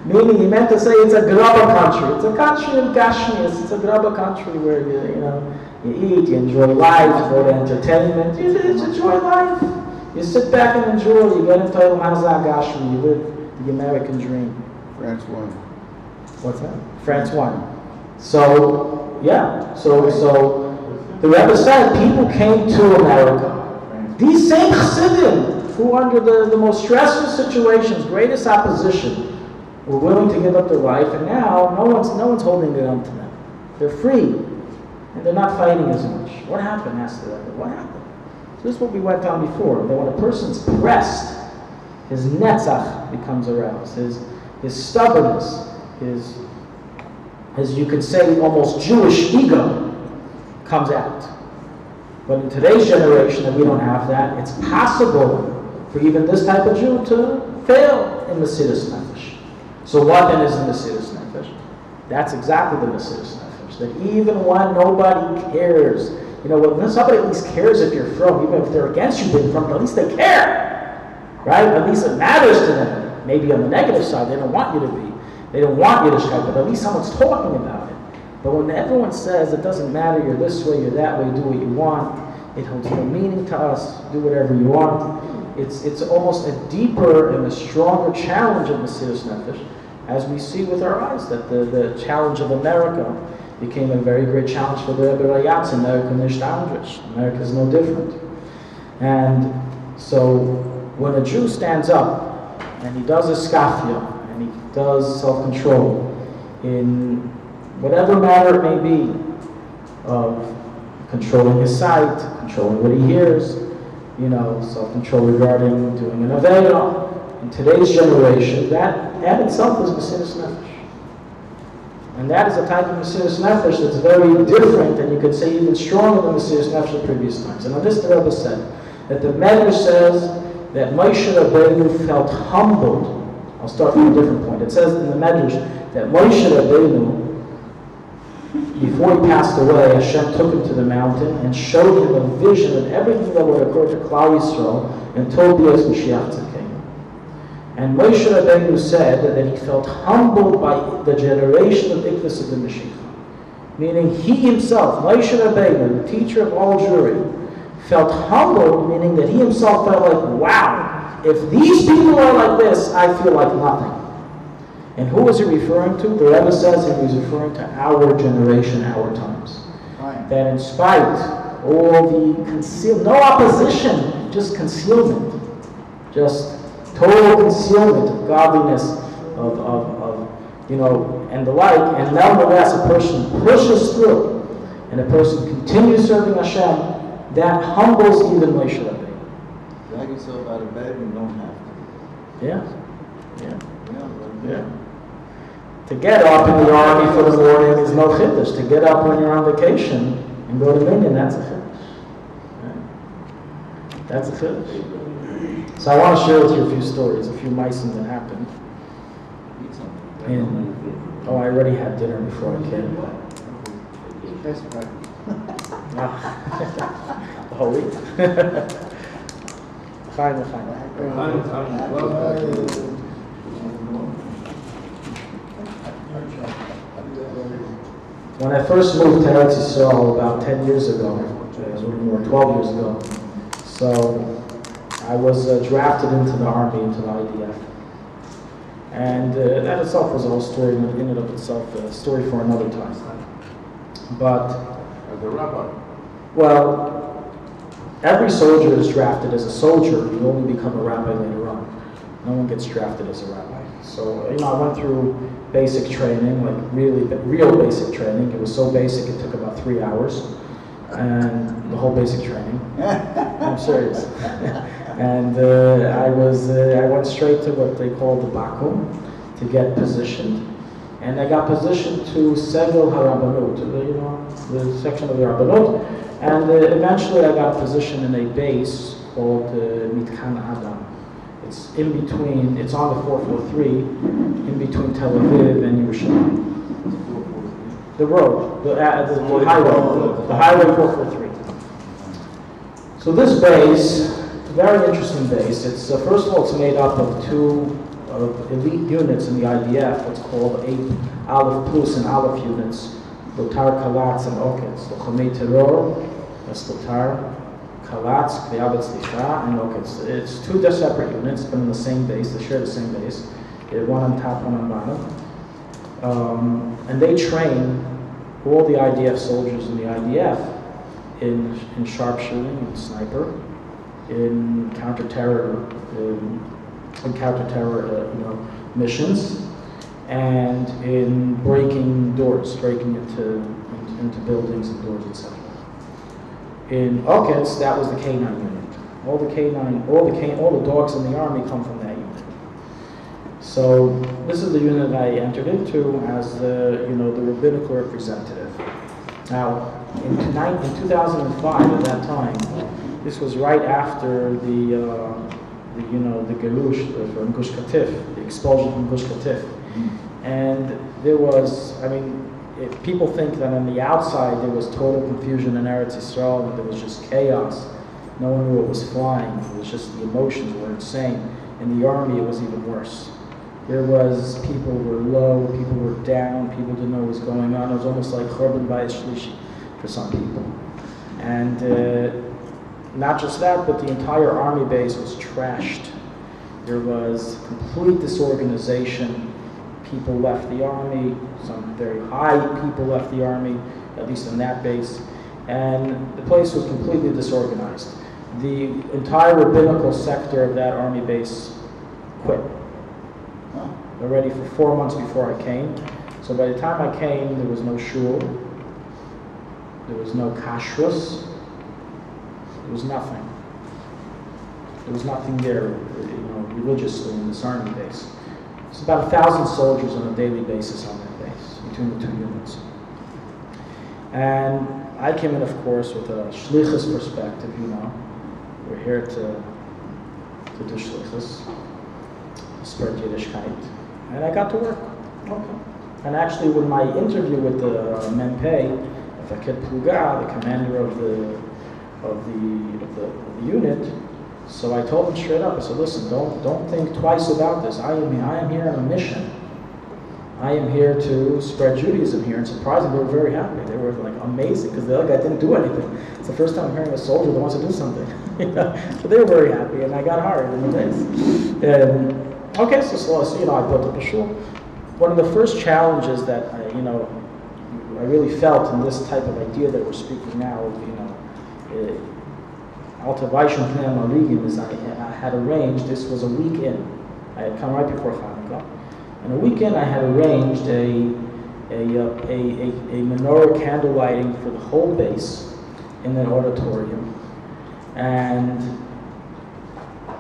Meaning, he meant to say it's a grubber country. It's a country of Gashmias. It's a grubber country where you eat, you enjoy life, you go to entertainment, you just enjoy life. You sit back and enjoy. You get into Hazak Gashmi. You live the American dream. France won. What's that? France won. So, yeah. So the Rebbe said people came to America. These same Chassidim, who under the most stressful situations, greatest opposition, were willing to give up their life, and now no one's holding it on to them. They're free, and they're not fighting as much. What happened? Asked the Rebbe. What happened? So this is what we went on before. That when a person's pressed, his netzach becomes aroused. His stubbornness, his you could say almost Jewish ego comes out. But in today's generation, that we don't have that, it's possible for even this type of Jew to fail in Mesiras Nefesh. So what then is the Mesiras Nefesh? That's exactly the Mesiras Nefesh. That even when nobody cares, when somebody at least cares if you're from, even if they're against you being from, at least they care. Right? At least it matters to them. Maybe on the negative side, they don't want you to be. They don't want Yiddishkeit, but at least someone's talking about it. But when everyone says it doesn't matter, you're this way, you're that way, do what you want, it holds no meaning to us, do whatever you want, it's almost a deeper and a stronger challenge of Mesiras Nefesh, as we see with our eyes, that the challenge of America became a very great challenge for the Rebbe Rayatz. America is no different. And so, when a Jew stands up and he does a skafia and he does self-control in whatever matter it may be, of controlling his sight, controlling what he hears, self-control regarding doing an avera, in today's generation, that itself is Mesiras Nefesh. And that is a type of Mesiras Nefesh that's very different, and you could say even stronger than Mesiras Nefesh of previous times. And on this, the Rebbe said that the Medrash says that Moshe Rabbeinu felt humbled. I'll start from a different point. It says in the Medrash that Moshe Rabbeinu, before he passed away, Hashem took him to the mountain and showed him a vision of everything that would occur to Klal Yisrael until Bias Mashiach came. And Moshe Rabbeinu said that he felt humbled by the generation of Ikvus of the Mashiach. Meaning he himself, Moshe Rabbeinu, the teacher of all Jewry, felt humbled, meaning that he himself felt like, wow, if these people are like this, I feel like nothing. And who was he referring to? The Rebbe says he was referring to our generation, our times. That in spite all the no opposition, just concealment, just total concealment of godliness, and the like, and nonetheless a person pushes through and a person continues serving Hashem, that humbles even Moshe Rabbeinu. Drag yourself out of bed and you don't have to. Yeah. To get up in the army for the morning is no chiddush. To get up when you're on vacation and go to Minyan, that's a chiddush. Right? That's a chiddush. So I want to share with you a few stories, a few meisim that happened. I already had dinner before I came. That's right. The whole week. Chיים. When I first moved to Eretz Yisrael about 10 years ago, a little more, 12 years ago, so I was drafted into the army, into the IDF. And that itself was a whole story in and of itself, a story for another time. But, As a rabbi. well, every soldier is drafted as a soldier. You only become a rabbi later on. No one gets drafted as a rabbi. So, I went through basic training, like real basic training. It was so basic it took about 3 hours. And the whole basic training. I'm serious. And I went straight to what they call the Bakum to get positioned. And I got positioned to Segel HaRabbanut, the section of the Rabbanut. And eventually I got a position in a base called Mitkan Adam. It's in between, it's on the 443, in between Tel Aviv and Yerushalayim. The road, the highway 443. So this base, very interesting base. It's first of all, it's made up of two elite units in the IDF. What's called 8 Aleph Plus and Aleph units, Lotar, Kalatz, and Oketz. Lochamei Terror, that's Lotar, Kalatz, Kriyabat Slicha, and Oketz. It's two separate units, but in the same base. They share the same base. They're one on top, one on bottom. And they train all the IDF soldiers in the IDF in sharpshooting, in sniper, in counter-terror, missions, and in breaking doors, breaking into buildings and doors, etc. In Oketz, that was the K9 unit. All the dogs in the army come from that unit. So this is the unit I entered into as the rabbinical representative. Now, in 2005, at that time, this was right after the Gerush from Gush Katif, the expulsion from Gush Katif. And there was, people think that on the outside there was total confusion in Eretz Yisrael, and there was just chaos. No one knew what was flying. It was just the emotions were insane. In the army, it was even worse. People were low, people were down, people didn't know what was going on. It was almost like Chorban Bayis Shlishi for some people. And not just that, but the entire army base was trashed. There was complete disorganization. People left the army, some very high people left the army, at least in that base. And the place was completely disorganized. The entire rabbinical sector of that army base quit. Already for 4 months before I came. So by the time I came, there was no shul, there was no kashrus, there was nothing. There was nothing there, religiously in this army base. It's about 1,000 soldiers on a daily basis on that base, between the two units. And I came in, of course, with a shlichus perspective, We're here to do shlichus, spread Yiddishkeit. And I got to work. Okay. And actually, when my interview with the Menpei, Mefaked Pluga, the commander of the unit, so I told him straight up. I said, "Listen, don't think twice about this. I am here on a mission. I am here to spread Judaism here." And surprisingly, they were very happy. They were like amazing because the other guy didn't do anything. It's the first time I'm hearing a soldier that wants to do something. So they were very happy, and I got hired in the base. Okay, so I built up a shul. One of the first challenges that I really felt in this type of idea that we're speaking now, Altavayshon Pnei Maligim, is I had arranged, this was a week in. I had come right before Hanukkah. And a week in, I had arranged a a menorah candle lighting for the whole base in an auditorium. And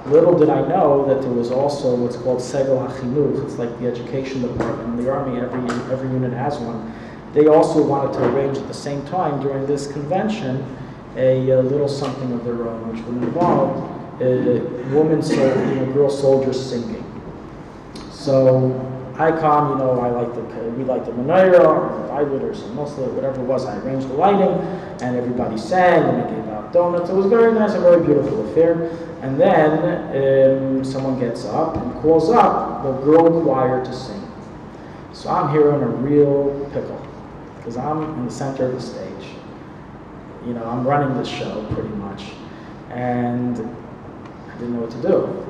little did I know that there was also what's called Segel HaChinuch. It's like the education department in the Army. Every unit has one. They also wanted to arrange at the same time during this convention a little something of their own, which would involve girl soldiers singing. So I come, we like the menorah, or I would, or some Muslim, whatever it was. I arranged the lighting, and everybody sang, and we gave out donuts. It was very nice, a very beautiful affair. And then someone gets up and calls up the girl choir to sing. So I'm here in a real pickle, because I'm in the center of the stage. I'm running this show pretty much, and I didn't know what to do.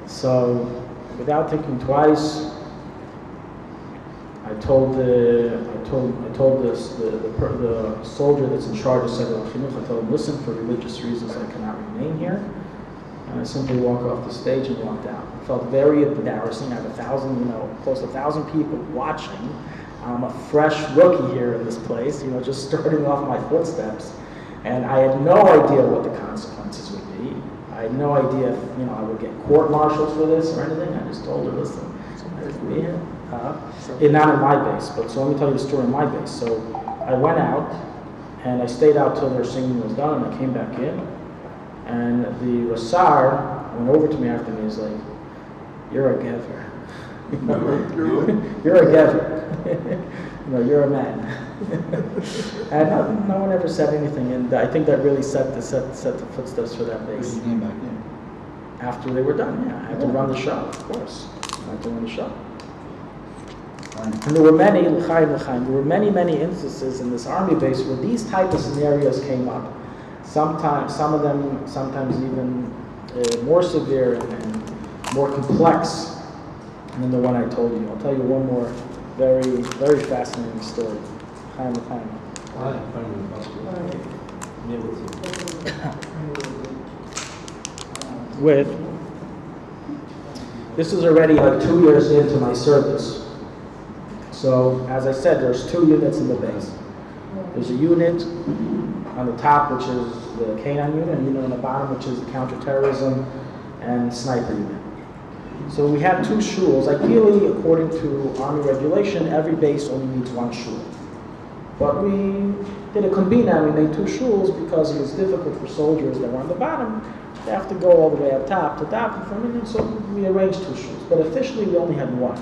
So, without thinking twice, I told the soldier that's in charge of Segel HaChinuch, I told him, listen, for religious reasons I cannot remain here. And I simply walked off the stage and walked out. It felt very embarrassing. I have close to 1,000 people watching. I'm a fresh rookie here in this place, just starting off my footsteps. And I had no idea what the consequences would be. I had no idea if, I would get court-martialed for this or anything. I just told her, listen, not in my base, but so let me tell you the story in my base. So I went out, and I stayed out till their singing was done, and I came back in. And the Rasar went over to me after me and was like, you're a gever. You're a gever. You're a man. And no one ever said anything, and I think that really set the footsteps for that base. You came back in. After they were done, yeah. I had to run the show, of course. I had to run the show. And there were many, many instances in this army base where these type of scenarios came up. Some of them even more severe and more complex than the one I told you. I'll tell you one more very, very fascinating story. Chaim. This is already like 2 years into my service. So, as I said, there's 2 units in the base. There's a unit on the top, which is the K9 unit, and a unit on the bottom, which is the counterterrorism and sniper unit. So we had 2 shuls. Ideally, according to Army regulation, every base only needs 1 shul. But we did a combina, and we made 2 shuls because it was difficult for soldiers that were on the bottom. They have to go all the way up top to top, and so we arranged 2 shuls. But officially, we only had 1.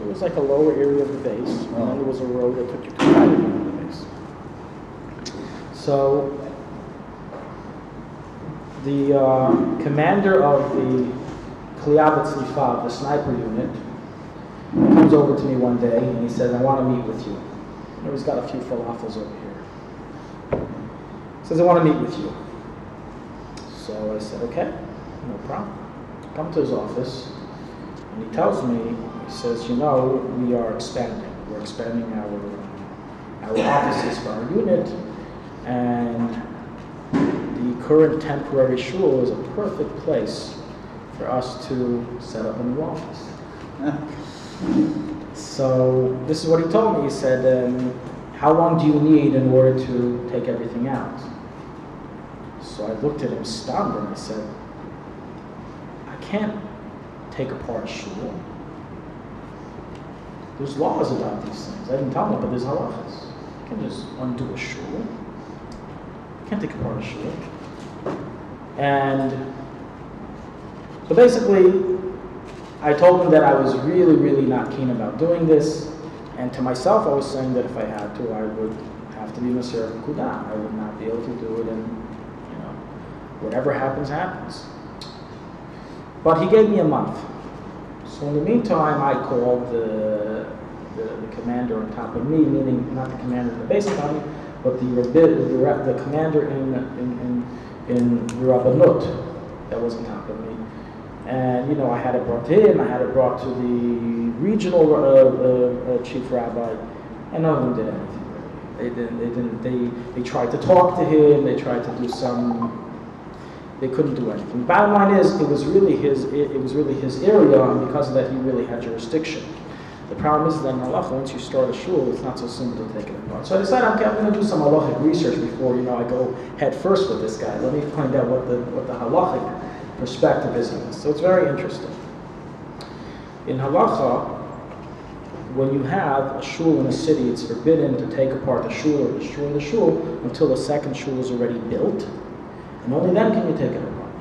It was like a lower area of the base, and then there was a road that took you to the higher area of the base. So the commander of the Chabad Tsfat, the sniper unit, comes over to me one day and he says, I want to meet with you. He's got a few falafels over here. He says, I want to meet with you. So I said, okay, no problem. Come to his office, and he tells me, he says, we are expanding. We're expanding our offices for our unit, and the current temporary shul is a perfect place for us to set up a new office. So this is what he told me. He said, how long do you need in order to take everything out? So I looked at him stunned and I said, I can't take apart a shul. There's laws about these things. I didn't tell him, but there's halachas. You can't just undo a shul. You can't take apart a shul. And so basically, I told him that I was really, really not keen about doing this. And to myself, I was saying that if I had to, I would have to be Masir Kudah. I would not be able to do it, and whatever happens, happens. But he gave me a month. So in the meantime, I called the commander on top of me, meaning not the commander in the base army, but the commander in Rabbanut that was on top of me. And I had it brought to him, I had it brought to the regional chief rabbi, and none of them did anything really. They tried to talk to him, they tried to do some they couldn't do anything. The bottom line is, it was really his area, and because of that, he really had jurisdiction. The problem is that in halacha, once you start a shul, it's not so simple to take it apart. So I decided, okay, I'm going to do some halachic research before, I go head first with this guy. Let me find out what the halachic perspective is on this. So it's very interesting. In halacha, when you have a shul in a city, it's forbidden to take apart the shul or destroy the shul until the second shul is already built, and only then can you take it apart.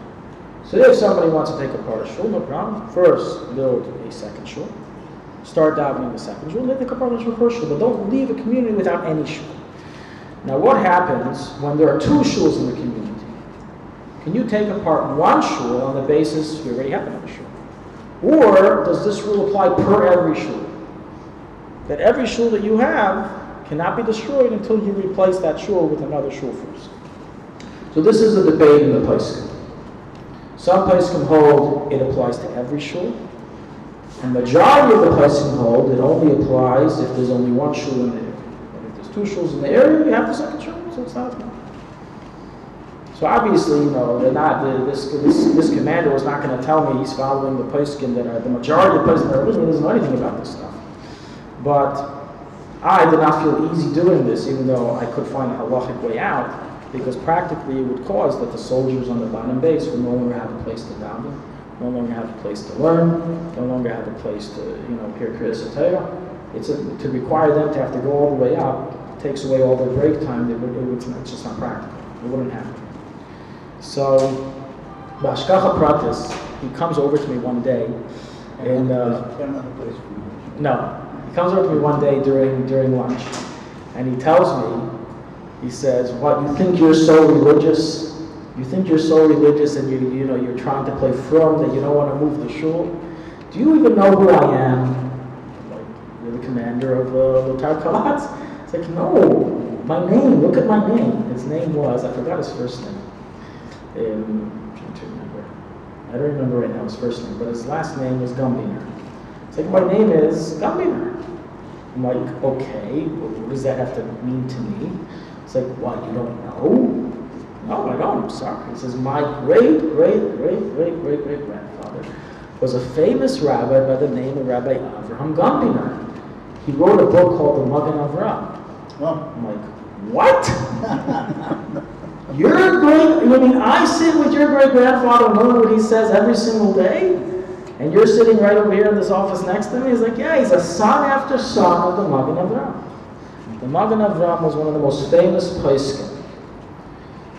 So if somebody wants to take apart a shul, no problem. First, build a second shul. Start davening the second shul, then take apart the first shul, but don't leave a community without any shul. Now what happens when there are two shuls in the community? Can you take apart one shul on the basis you already have another shul? Or does this rule apply per every shul? That every shul that you have cannot be destroyed until you replace that shul with another shul first. So this is a debate in the poskim. Some poskim hold it applies to every shul. And majority of the poskim hold it only applies if there's only one shul in the area. But if there's two shuls in the area, you have the second shul, so it's not a problem. So obviously, they're not, this commander was not going to tell me he's following the poskim that are the majority of the poskim that are listening, doesn't know anything about this stuff. But I did not feel easy doing this, even though I could find a halachic way out, because practically it would cause that the soldiers on the bottom base would no longer have a place to daven, no longer have a place to learn, no longer have a place to, hear Kriyas Torah. To require them to have to go all the way up takes away all their break time. It's just not practical. It wouldn't happen. So, Bashkacha Pratis, he comes over to me one day, and he comes over to me one day during lunch, and he tells me, he says, "What, you think you're so religious? You think you're so religious, and you're trying to play from that you don't want to move the shul? Do you even know who I am? Like, you're the commander of the Chabad?" It's like, no, my name. Look at my name. His name was, I forgot his first name. I'm trying to remember. I don't remember right now his first name, but his last name was Gambiner. It's like, my name is Gambiner. I'm like, okay, what does that have to mean to me? It's like, what, you don't know? No, I don't, I'm sorry. He says, my great-great-great-great-great-great-grandfather was a famous rabbi by the name of Rabbi Avraham Gambiner. He wrote a book called the Magen Avraham. I'm like, what? I sit with your great-grandfather and learn what he says every single day? And you're sitting right over here in this office next to me? He's like, yeah, he's a son after son of the Magen Avraham. The Magen Avraham was one of the most famous poskim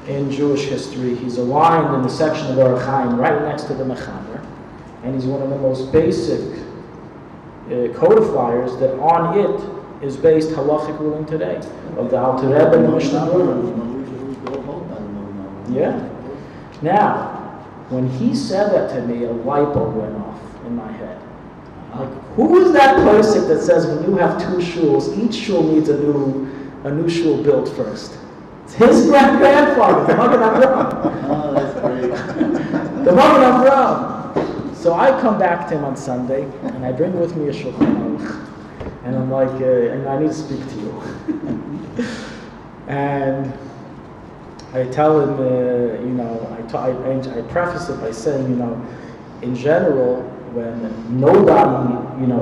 in Jewish history. He's aligned in the section of Xayim right next to the Mechaber. And he's one of the most basic codifiers that on it is based halachic ruling today of the Alter Rebbe and the Mishnah Berurah. Yeah. Now, when he said that to me, a light bulb went off in my head. Like, who is that person that says when you have two shuls, each shul needs a new shul built first? It's his grandfather, the Magen Avraham. Oh, that's great. The Magen Avraham. So I come back to him on Sunday, and I bring with me a Shulchan Aruch, and I'm like, I need to speak to you. And I tell him, I preface it by saying, in general, when nobody,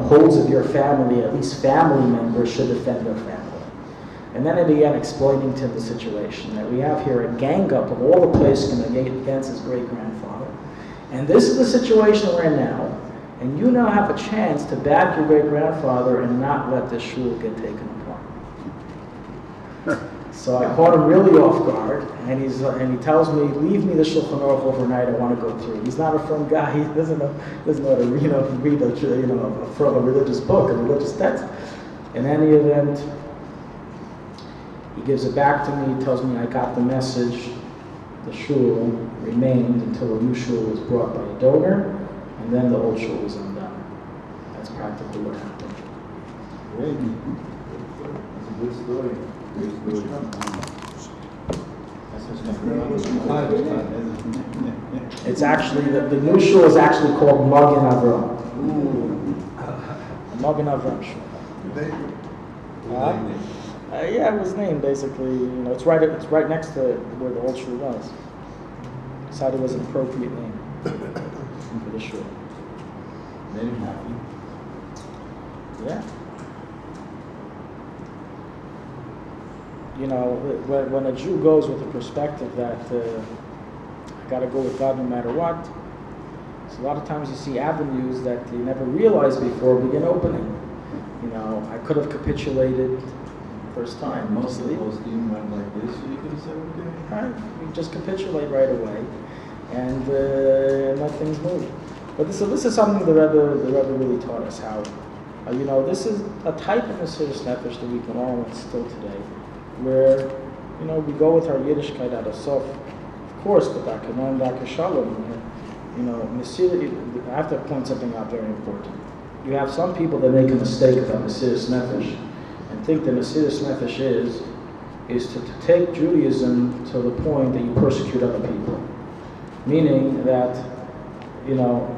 holds of your family, at least family members should defend their family. And then I began explaining to him the situation, that we have here a gang up of all the poskim against his great-grandfather. And this is the situation we're in now. And you now have a chance to back your great-grandfather and not let this shul get taken apart. So I caught him really off guard, and he tells me, leave me the Shulchan Aruch overnight, I want to go through it. He's not a firm guy, he doesn't know how to read a religious book, a religious text. In any event, he gives it back to me, he tells me I got the message, the shul remained until a new shul was brought by a donor, and then the old shul was undone. That's practically what happened. Great. That's a good story. It's actually, the new shul is actually called Magen Avraham. Magen Avraham shul. Yeah, it was named basically, it's right next to where the old shul was. decided it was an appropriate name for the shul. Made him happy. Yeah. You know, when a Jew goes with the perspective that I got to go with God no matter what, so a lot of times you see avenues that you never realized before begin opening. You know, I could have capitulated the first time. Most of the Goldstein went like this, so you could have said, okay. Right, you just capitulate right away, and let things move. But this is something the Rebbe really taught us how. You know, this is a type of Mesiras Nefesh that we can all instill today, where, you know, we go with our Yiddishkeit out of Sof, of course, but Dakanon, Dakashalom, you know, I have to point something out very important. You have some people that make a mistake about Mesiras Nefesh and think that Mesiras Nefesh is to take Judaism to the point that you persecute other people. Meaning that, you know,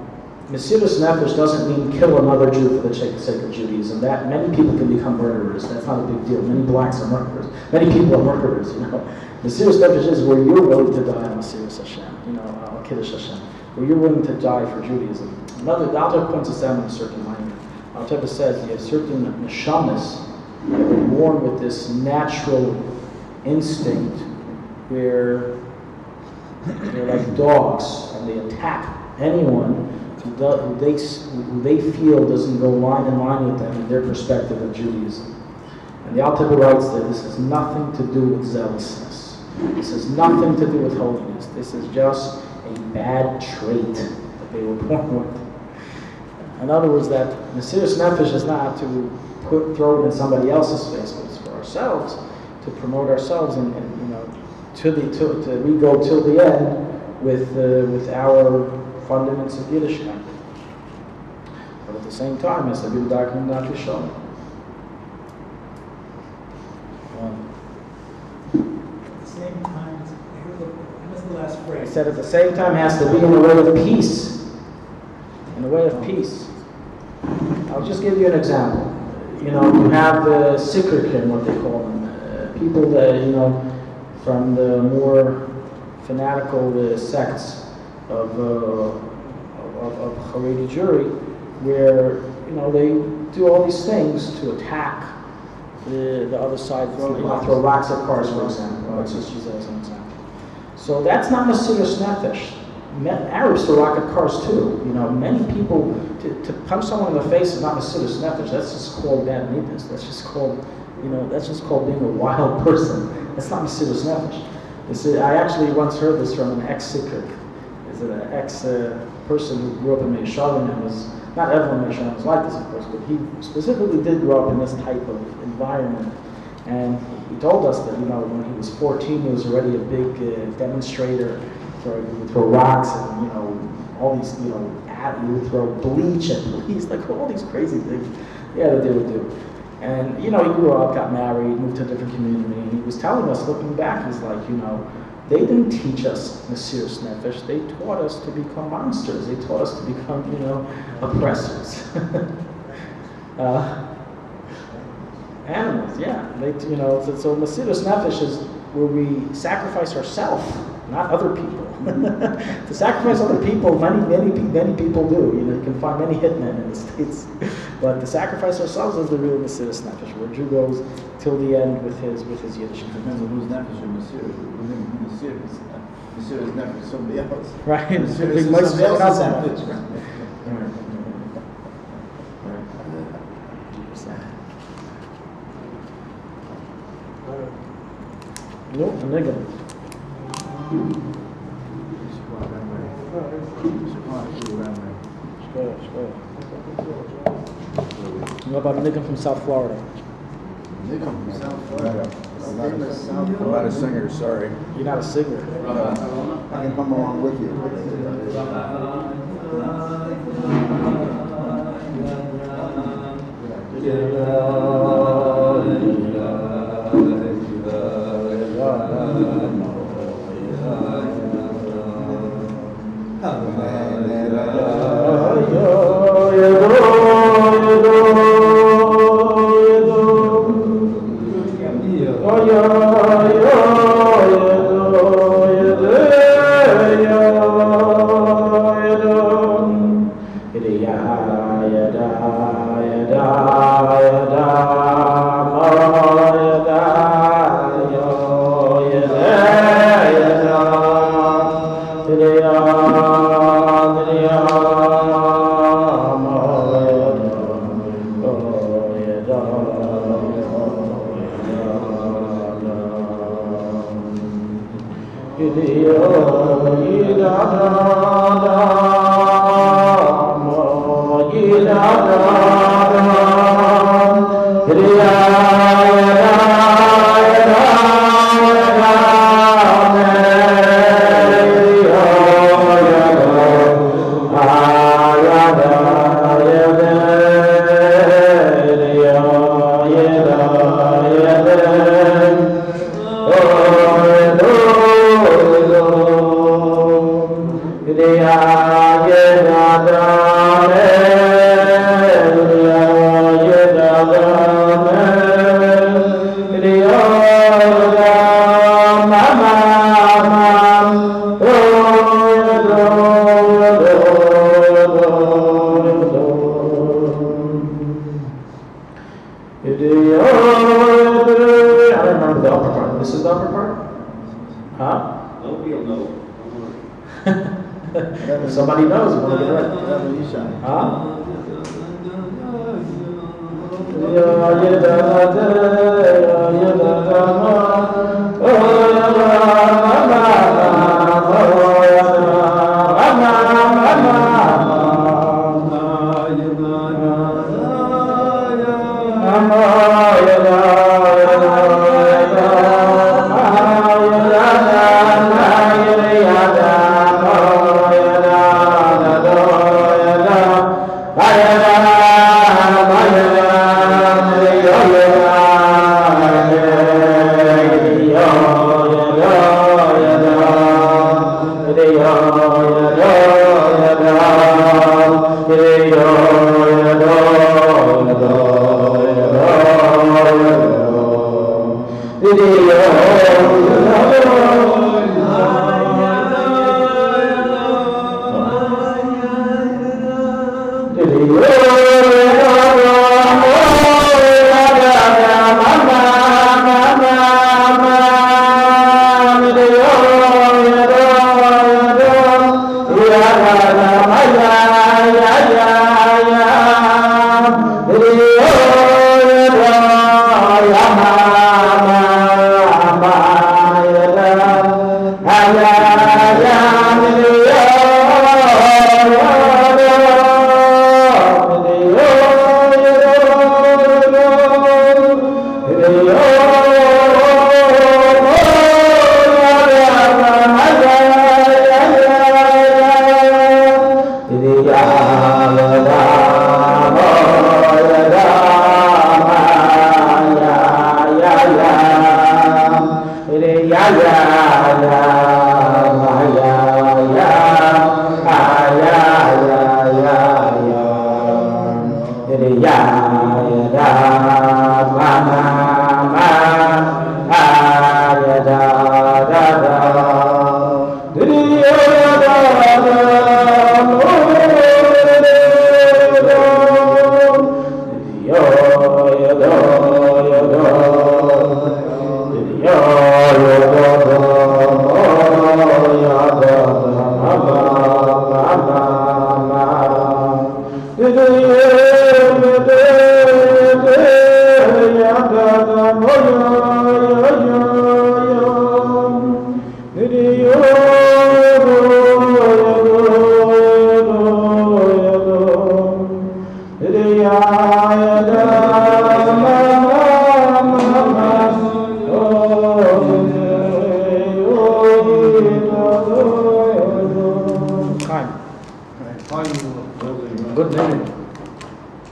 Mesiras Nefesh doesn't mean kill another Jew for the sake of Judaism. That many people can become murderers. That's not a big deal. Many blacks are murderers. Many people are murderers. You know, Mesiras Nefesh is where you're willing to die on Mesiras Hashem. You know, Al Kiddush Hashem, where you're willing to die for Judaism. The Alter points us out in a certain language. Alter says you have certain neshamas that were born with this natural instinct where they're like dogs and they attack anyone who they feel doesn't go line in line with them in their perspective of Judaism. And the Alter writes that this has nothing to do with zealousness. This has nothing to do with holiness. This is just a bad trait that they were born with. In other words, that Mesiras Nefesh is not to throw it in somebody else's face, but it's for ourselves, to promote ourselves, and you know, we go till the end with our fundaments of Yiddishkeit. But at the same time, it's a bit dark and not shown. At the same time, what's the last phrase? I said at the same time has to be in the way of peace. In the way of peace. I'll just give you an example. You know, you have the Sikrikim, what they call them, people that, you know, from the more fanatical sects of Haredi Jewry, where, you know, they do all these things to attack the other side, throw rocks at cars, for example. Let's just use that as an example. So that's not Mesiras Nefesh. Arabs throw rock at cars too. You know, many people, to punch someone in the face is not Mesiras Nefesh. That's just called bad neatness. That's just called, you know, that's just called being a wild person. That's not Mesiras Nefesh. I actually once heard this from an ex-Sikrik. Is an ex-person who grew up in Meisharim and was, not everyone in Meisharim was like this, of course, but he specifically did grow up in this type of environment. And he told us that, you know, when he was 14, he was already a big demonstrator. He would throw rocks and, you know, all these, you know, he would throw bleach and police, like all these crazy things, yeah, that they would do. And, you know, he grew up, got married, moved to a different community, and he was telling us, looking back, he's like, you know, they didn't teach us Mesiras Nefesh, they taught us to become monsters, they taught us to become, you know, oppressors. Animals, yeah. They, you know, so Mesiras Nefesh is where we sacrifice ourselves, not other people. To sacrifice other people, many people do. You know, you can find many hitmen in the States. But to sacrifice ourselves is the real Mesiras Nefesh, where Jew goes till the end with his Yiddish. Remember who's Nefesh or Mesiras? Mesiras Nefesh is somebody else. Right. Mesiras is somebody else's Nefesh. No, a nigga. What about a nigga from South Florida? Nigga from South Florida. I'm not a singer, sorry. You're not a singer. I can come along with you. Somebody knows. Want to get it right?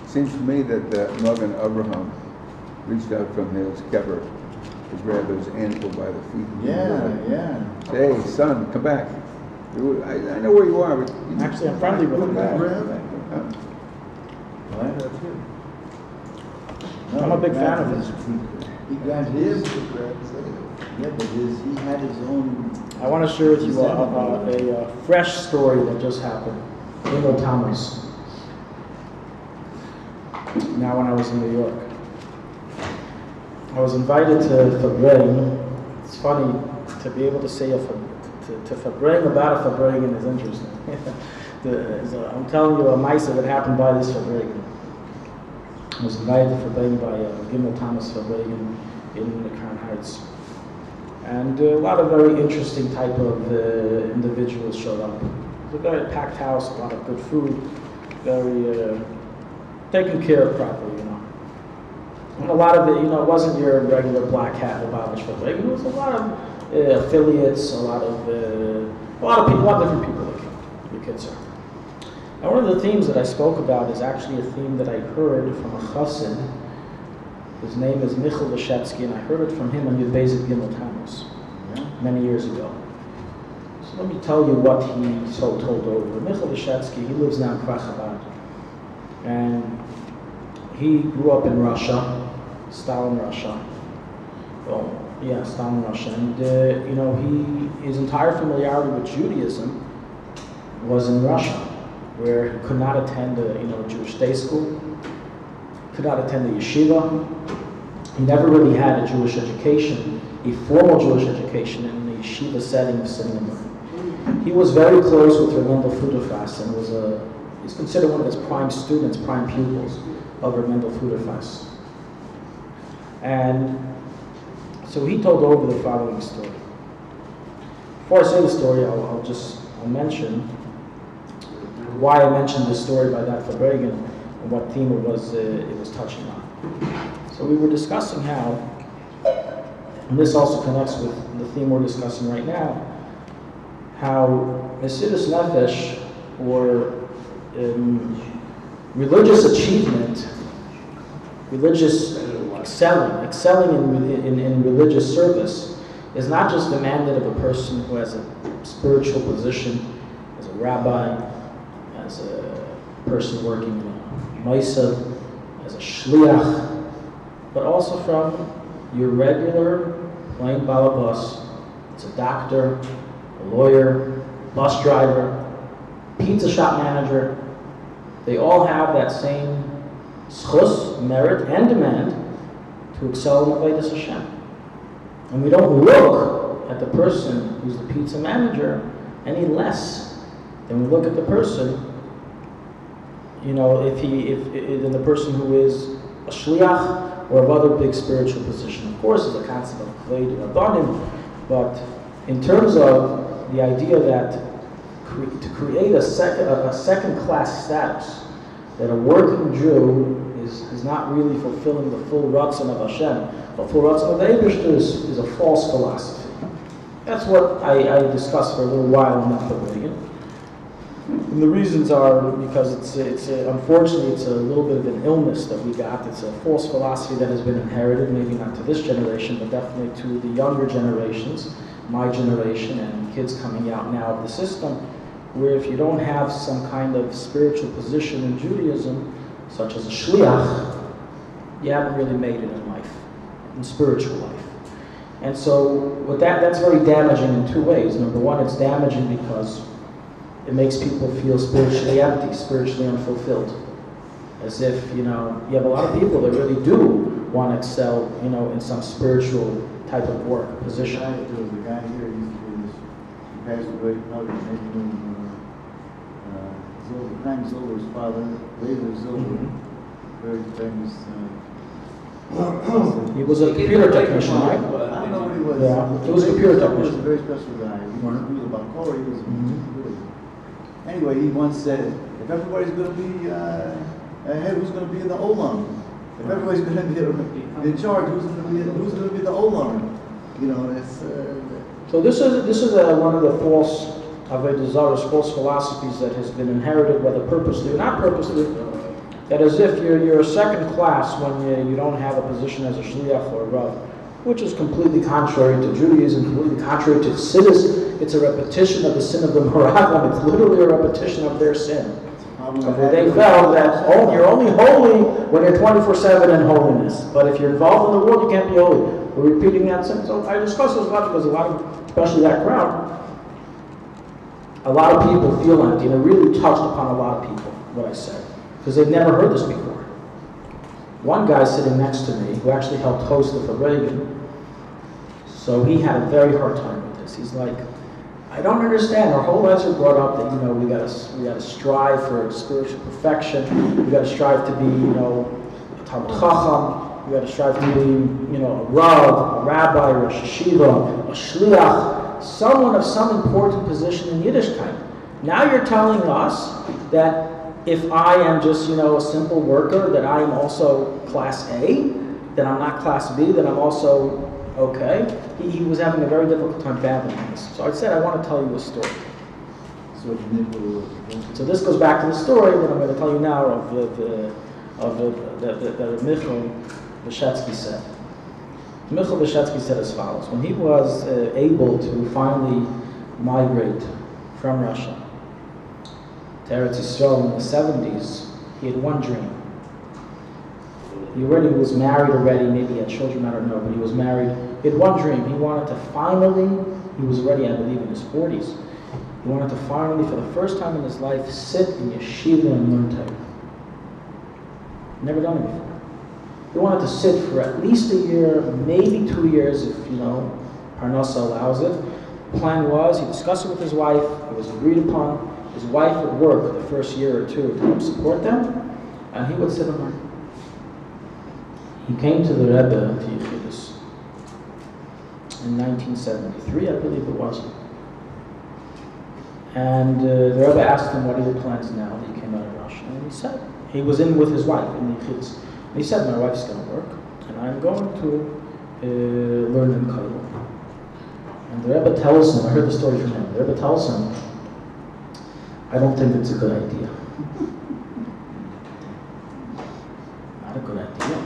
Seems to me that Magen Abraham reached out from his kever to grab his ankle by the feet. Yeah. Say, hey, son, come back. I know where you are, but actually, I'm friendly with him. I'm a big fan of his. He got his. Yeah, but he had his own. I want to share with you a fresh story that just happened in Tammuz. Now, when I was in New York, I was invited to Farbrengen. It's funny to be able to say to Farbrengen about a Farbrengen is interesting. I'm telling you a ma'aseh that happened by this Farbrengen. I was invited to Farbrengen by Gimmel Tammuz Farbrengen in the Crown Heights. And a lot of very interesting type of individuals showed up. It was a very packed house, a lot of good food, very taken care of properly, you know. And a lot of it, you know, it wasn't your regular black hat Lubavitch Farbrengen. It was a lot of affiliates, a lot of people, a lot of different people that came, the kids are. And one of the themes that I spoke about is actually a theme that I heard from a chassid. His name is Michal Lashetsky, and I heard it from him on basic Gimmel Tammuz many years ago. So let me tell you what he told over. Michal Lashetsky, he lives now in Chabad, and he grew up in Russia, Stalin Russia. Well, yeah, Stalin Russia, and you know, his entire familiarity with Judaism was in Russia, where he could not attend a Jewish day school, could not attend a yeshiva. He never really had a Jewish education, a formal Jewish education in the yeshiva setting of sitting. He was very close with Mendel Fuderfas and he's considered one of his prime students, prime pupils of Mendel Fuderfas. And so he told over the following story. Before I say the story, I'll mention why I mentioned this story by that Farbrengen and what theme it was touching on. So we were discussing how, and this also connects with the theme we're discussing right now, how Mesirus Nefesh, or religious achievement, religious excelling in religious service, is not just demanded of a person who has a spiritual position, as a rabbi, as a person working in a Maisa, as a shliach, but also from your regular plain balabas. It's a doctor, a lawyer, bus driver, pizza shop manager. They all have that same schus, merit, and demand to excel in the Avodas Hashem. And we don't look at the person who's the pizza manager any less than we look at the person, you know, than the person who is a shliach or of other big spiritual position. Of course, there's a concept of kved rabbanim, but in terms of the idea that to create a second-class status, that a working Jew is not really fulfilling the full ratzon of Hashem, the full ratzon of the Eibishter is a false philosophy. That's what I discussed for a little while in that Farbrengen. And the reasons are because unfortunately it's a little bit of an illness that we got. It's a false philosophy that has been inherited, maybe not to this generation, but definitely to the younger generations, my generation, and kids coming out now of the system, where if you don't have some kind of spiritual position in Judaism, such as a shliach, you haven't really made it in life, in spiritual life. And so with that's very damaging in two ways. Number one, it's damaging because it makes people feel spiritually empty, spiritually unfulfilled. As if, you have a lot of people that really do want to excel, in some spiritual type of work, position. There was a guy here, he passed away, probably maybe Chaim Zilber's father, Laser Zilber, very famous. He was a computer technician, right? I don't know what he was. Yeah, he was a computer technician. He was a very special guy. He was about color, he was really. Anyway, he once said, if everybody's going to be ahead, who's going to be in the Olam? If everybody's going to be in charge, who's going to be the Olam? So this is one of the false Avodah Zarah's false philosophies that has been inherited, whether purposely or not purposely, that as if you're a second class when you don't have a position as a shliach or a rav, which is completely contrary to Judaism, completely contrary to Chassidus. It's a repetition of the sin of the Moravim. It's literally a repetition of their sin. They felt that you're only holy when you're 24/7 in holiness. But if you're involved in the world, you can't be holy. We're repeating that sin. So I discuss this a lot because a lot of, especially that crowd, a lot of people feel empty, and it really touched upon a lot of people, what I said, because they've never heard this before. One guy sitting next to me, who actually helped host the Farbrengen, so he had a very hard time with this. He's like, I don't understand. Our whole lives are brought up that we gotta strive for spiritual perfection. We gotta strive to be a Talmid Chacham. You got to strive to be, a rav, a rabbi, or a yeshiva, a shliach, someone of some important position in Yiddishkeit. Now you're telling us that if I am just, a simple worker, that I am also class A, that I'm not class B, that I'm also okay. He was having a very difficult time fathoming this. So I said, I want to tell you a story. So this goes back to the story that I'm going to tell you now of the Michal Veshetsky said. Michal Veshetsky said as follows: when he was able to finally migrate from Russia to Eretz Yisrael in the 70s, he had one dream. He was married already, maybe he had children, I don't know, but he was married. He had one dream. He wanted to finally, he was already, I believe, in his 40s. He wanted to finally, for the first time in his life, sit in yeshiva and learn Torah. Never done it before. He wanted to sit for at least a year, maybe 2 years, if, Parnasa allows it. The plan was, he discussed it with his wife, it was agreed upon. His wife would work the first year or two to help support them, and he would sit and learn. He came to the Rebbe to Yechidus in 1973, I believe it was. And the Rebbe asked him, what are your plans now that you came out of Russia? And he said, he was in with his wife in the Yechidus. And he said, my wife's going to work, and I'm going to learn in Kollel. And the Rebbe tells him, I heard the story from him, the Rebbe tells him, I don't think it's a good idea. Not a good idea.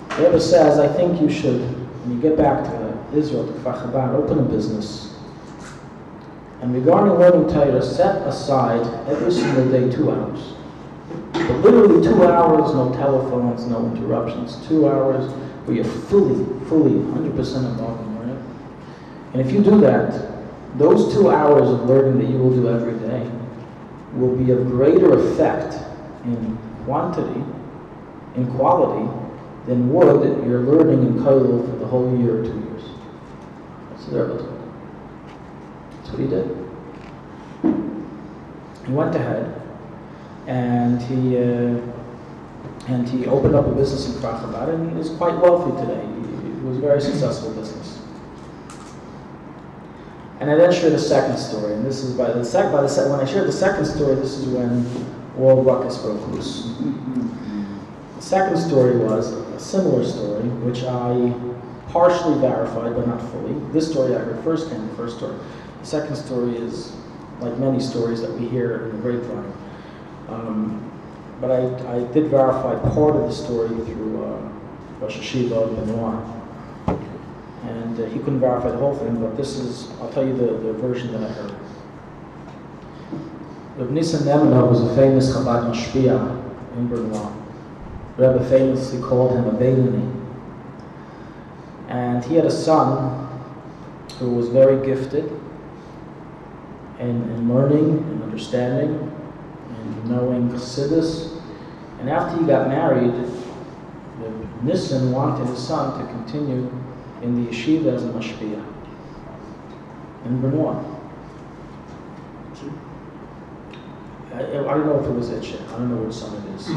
The Rebbe says, I think you should, when you get back to Israel, to Kfar Chabad, open a business. And regarding learning Torah, set aside every single day 2 hours. But literally 2 hours, no telephones, no interruptions. 2 hours where you're fully, 100% involved in learning. And if you do that, those 2 hours of learning that you will do every day will be of greater effect in quantity, in quality, than would you're learning in Kollel for the whole year or 2 years. That's what the Rebbe told him. That's what he did. He went ahead and he opened up a business in Kfar Chabad, and he's quite wealthy today. It was a very successful business. And I then shared a second story, and this is when I shared the second story, this is when all ruckus broke loose. The second story was a similar story, which I partially verified, but not fully. This story I heard first hand, the first story. The second story is like many stories that we hear in the grapevine. But I did verify part of the story through Rosh Hashiva and Benoit. And he couldn't verify the whole thing, but this is, I'll tell you the version that I heard. Reb Nissen Nemenov was a famous Chabad Mashpia in Benoit. Rebbe famously called him a Beinoni. And he had a son who was very gifted in learning and understanding and knowing Chassidus. And after he got married, Nissen wanted his son to continue in the yeshiva as a mashpia in Benoit. I don't know if it was Etche. I don't know which son it is.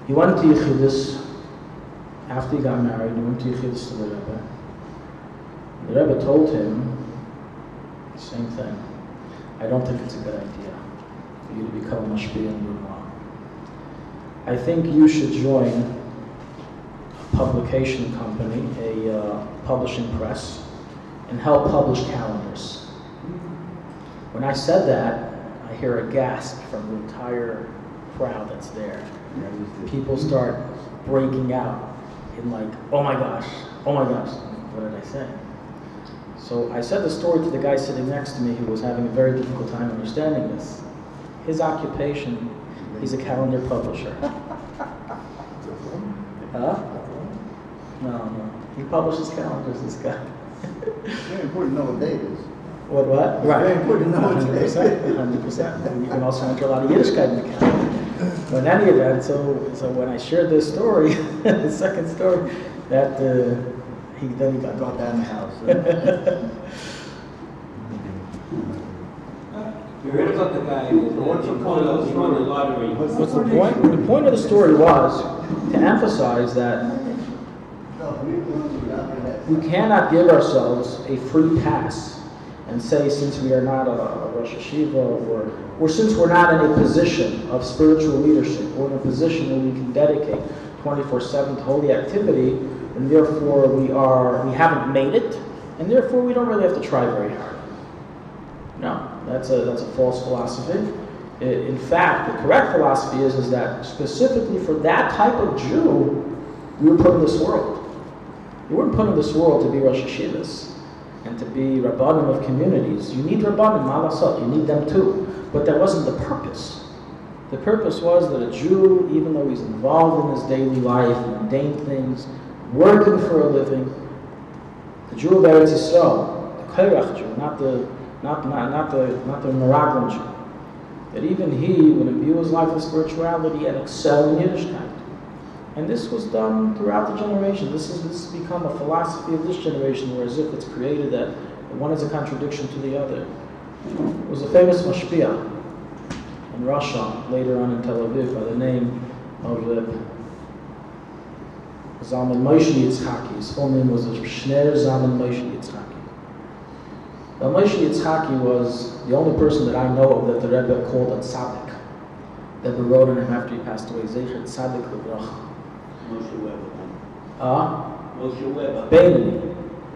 He went to Yechidus after he got married. He went to Yechidus to the Rebbe. The Rebbe told him the same thing. I don't think it's a good idea for you to become a mashpia in Benoit. I think you should join a publication company, a publishing press, and help publish calendars. When I said that, I hear a gasp from the entire crowd that's there. People start breaking out in like, oh my gosh, what did I say? So I said the story to the guy sitting next to me who was having a very difficult time understanding this. His occupation, he's a calendar publisher. Huh? No. He publishes calendars, this guy. It's very important to know what day it is. What? It's very important to know what day it is. 100%. And you can also enter a lot of Yiddishkeit in the calendar. But in any event, so when I shared this story, the second story, that he got Brought that in the house. You heard about the guy who won the lottery. What's the point? The point of the story was to emphasize that we cannot give ourselves a free pass and say, since we are not a Rosh Hashiva, or since we're not in a position of spiritual leadership, or in a position where we can dedicate 24/7 to holy activity, and therefore we haven't made it, and therefore we don't really have to try very hard. No, that's a false philosophy. In fact, the correct philosophy is that specifically for that type of Jew, you were put in this world. You weren't put in this world to be Rosh Hashivas and to be Rabbanim of communities. You need Rabbanim, malasot, you need them too. But that wasn't the purpose. The purpose was that a Jew, even though he's involved in his daily life, mundane things, working for a living, the Jew of Eretz Yisrael, the Korach Jew, not the Meraglim Jew, that even he would imbue his life with spirituality and excel in Yiddishkeit. And this was done throughout the generation. This has become a philosophy of this generation, where as if it's created that one is a contradiction to the other. There was a famous mashpia in Russia, later on in Tel Aviv, by the name of Zalman Moshe Yitzchaki. His full name was Shner Zalman Moshe Yitzchaki. Now, Moshe Yitzchaki was the only person that I know of that the Rebbe called a tzaddik. The Rebbe wrote on him after he passed away, Zecher Tzaddik L'Bracha. Moshe Weber. Moshe Weber. Beinani.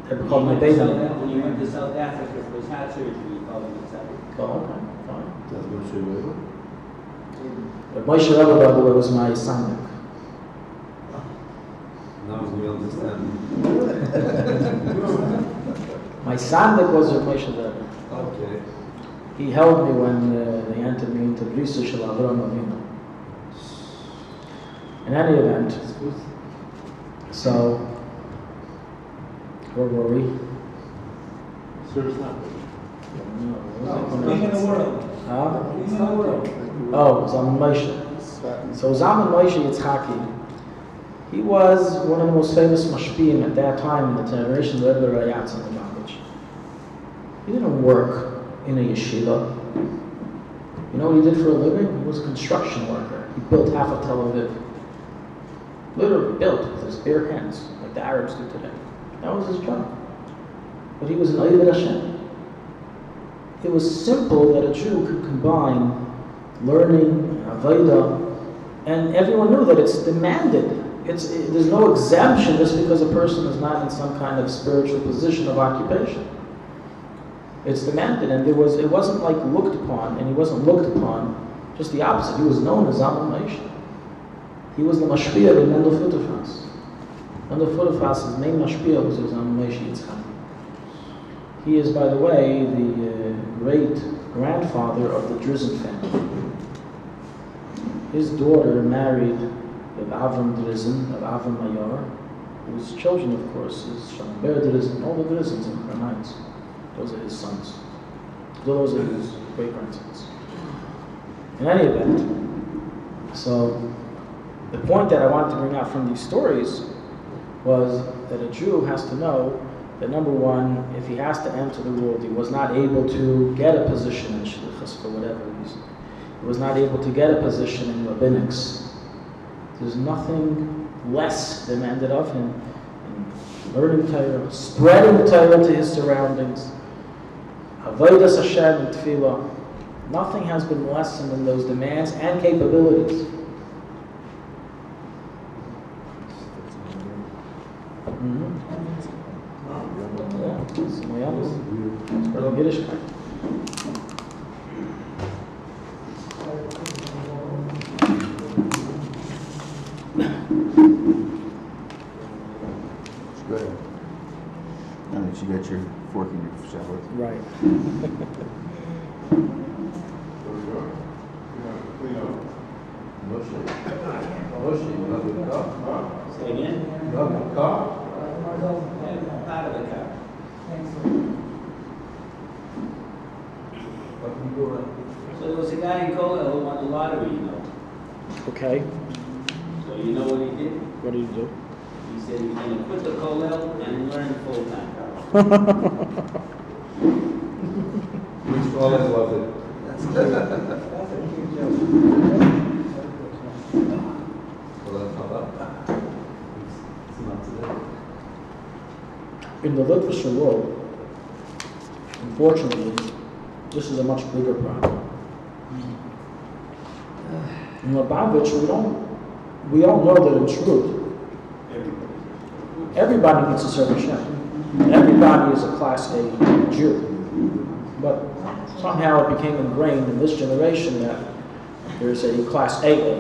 The Rebbe called him a Beinani. When you went to South Africa for his heart surgery, you called him a tzaddik. Oh, okay, fine. That's Moshe Weber. But Moshe Rebbe, by the way, was my sandik. Now we understand. My sandik was Moshe Rebbe. Okay. He held me when they entered me into Brisa Shel Avram Avinu. In any event, so where were we? Service now. King of the world. Huh? King of the world. Oh, Zalman Moshe. So Zalman Moshe Yitzchaki, he was one of the most famous mashpiyim at that time in the generation of Rebbe Rayatz in the Babbage. He didn't work in a yeshiva. You know what he did for a living? He was a construction worker. He built half of Tel Aviv. Literally built with his bare hands, like the Arabs do today. That was his job. But he was an Oived Hashem. It was simple that a Jew could combine learning, avodah, and everyone knew that it's demanded. There's no exemption just because a person is not in some kind of spiritual position of occupation. It's demanded, and it wasn't like looked upon, and he wasn't looked upon, just the opposite. He was known as Zalman Moshe. He was the mashpia of Mendel Futterfass. Mendel Futterfass's main mashpia was Zalman Moshe Yitzchak. He is, by the way, the great-grandfather of the Drizzen family. His daughter married with Avram Drizzen, of Avram Mayor, whose children, of course, is Shamber Drizzen, all the Drizzens in Crown Heights. Those are his sons. Those are his great-grandsons. In any event, so the point that I wanted to bring out from these stories was that a Jew has to know that, number one, if he has to enter the world, he was not able to get a position in shlichus for whatever reason. He was not able to get a position in rabbinics. There's nothing less demanded of him in learning Torah, spreading the Torah to his surroundings, avodas Hashem and tefillah. Nothing has been lessened in those demands and capabilities. Yiddishkeit. Go ahead. Now that you got your fork in your salad. Right. Say again? Love the car. Out of the car. So there was a guy in Kola who won the lottery, you know. Okay. So you know what he did? What do you do? He said he's going to quit the kollel and learn full time. Which all that was it? Well, that's not that. In the Litvisher world, unfortunately, this is a much bigger problem. In Lubavitch, we all know that in truth, everybody needs to serve Hashem. Everybody is a Class A Jew. But somehow it became ingrained in this generation that there's a Class AA.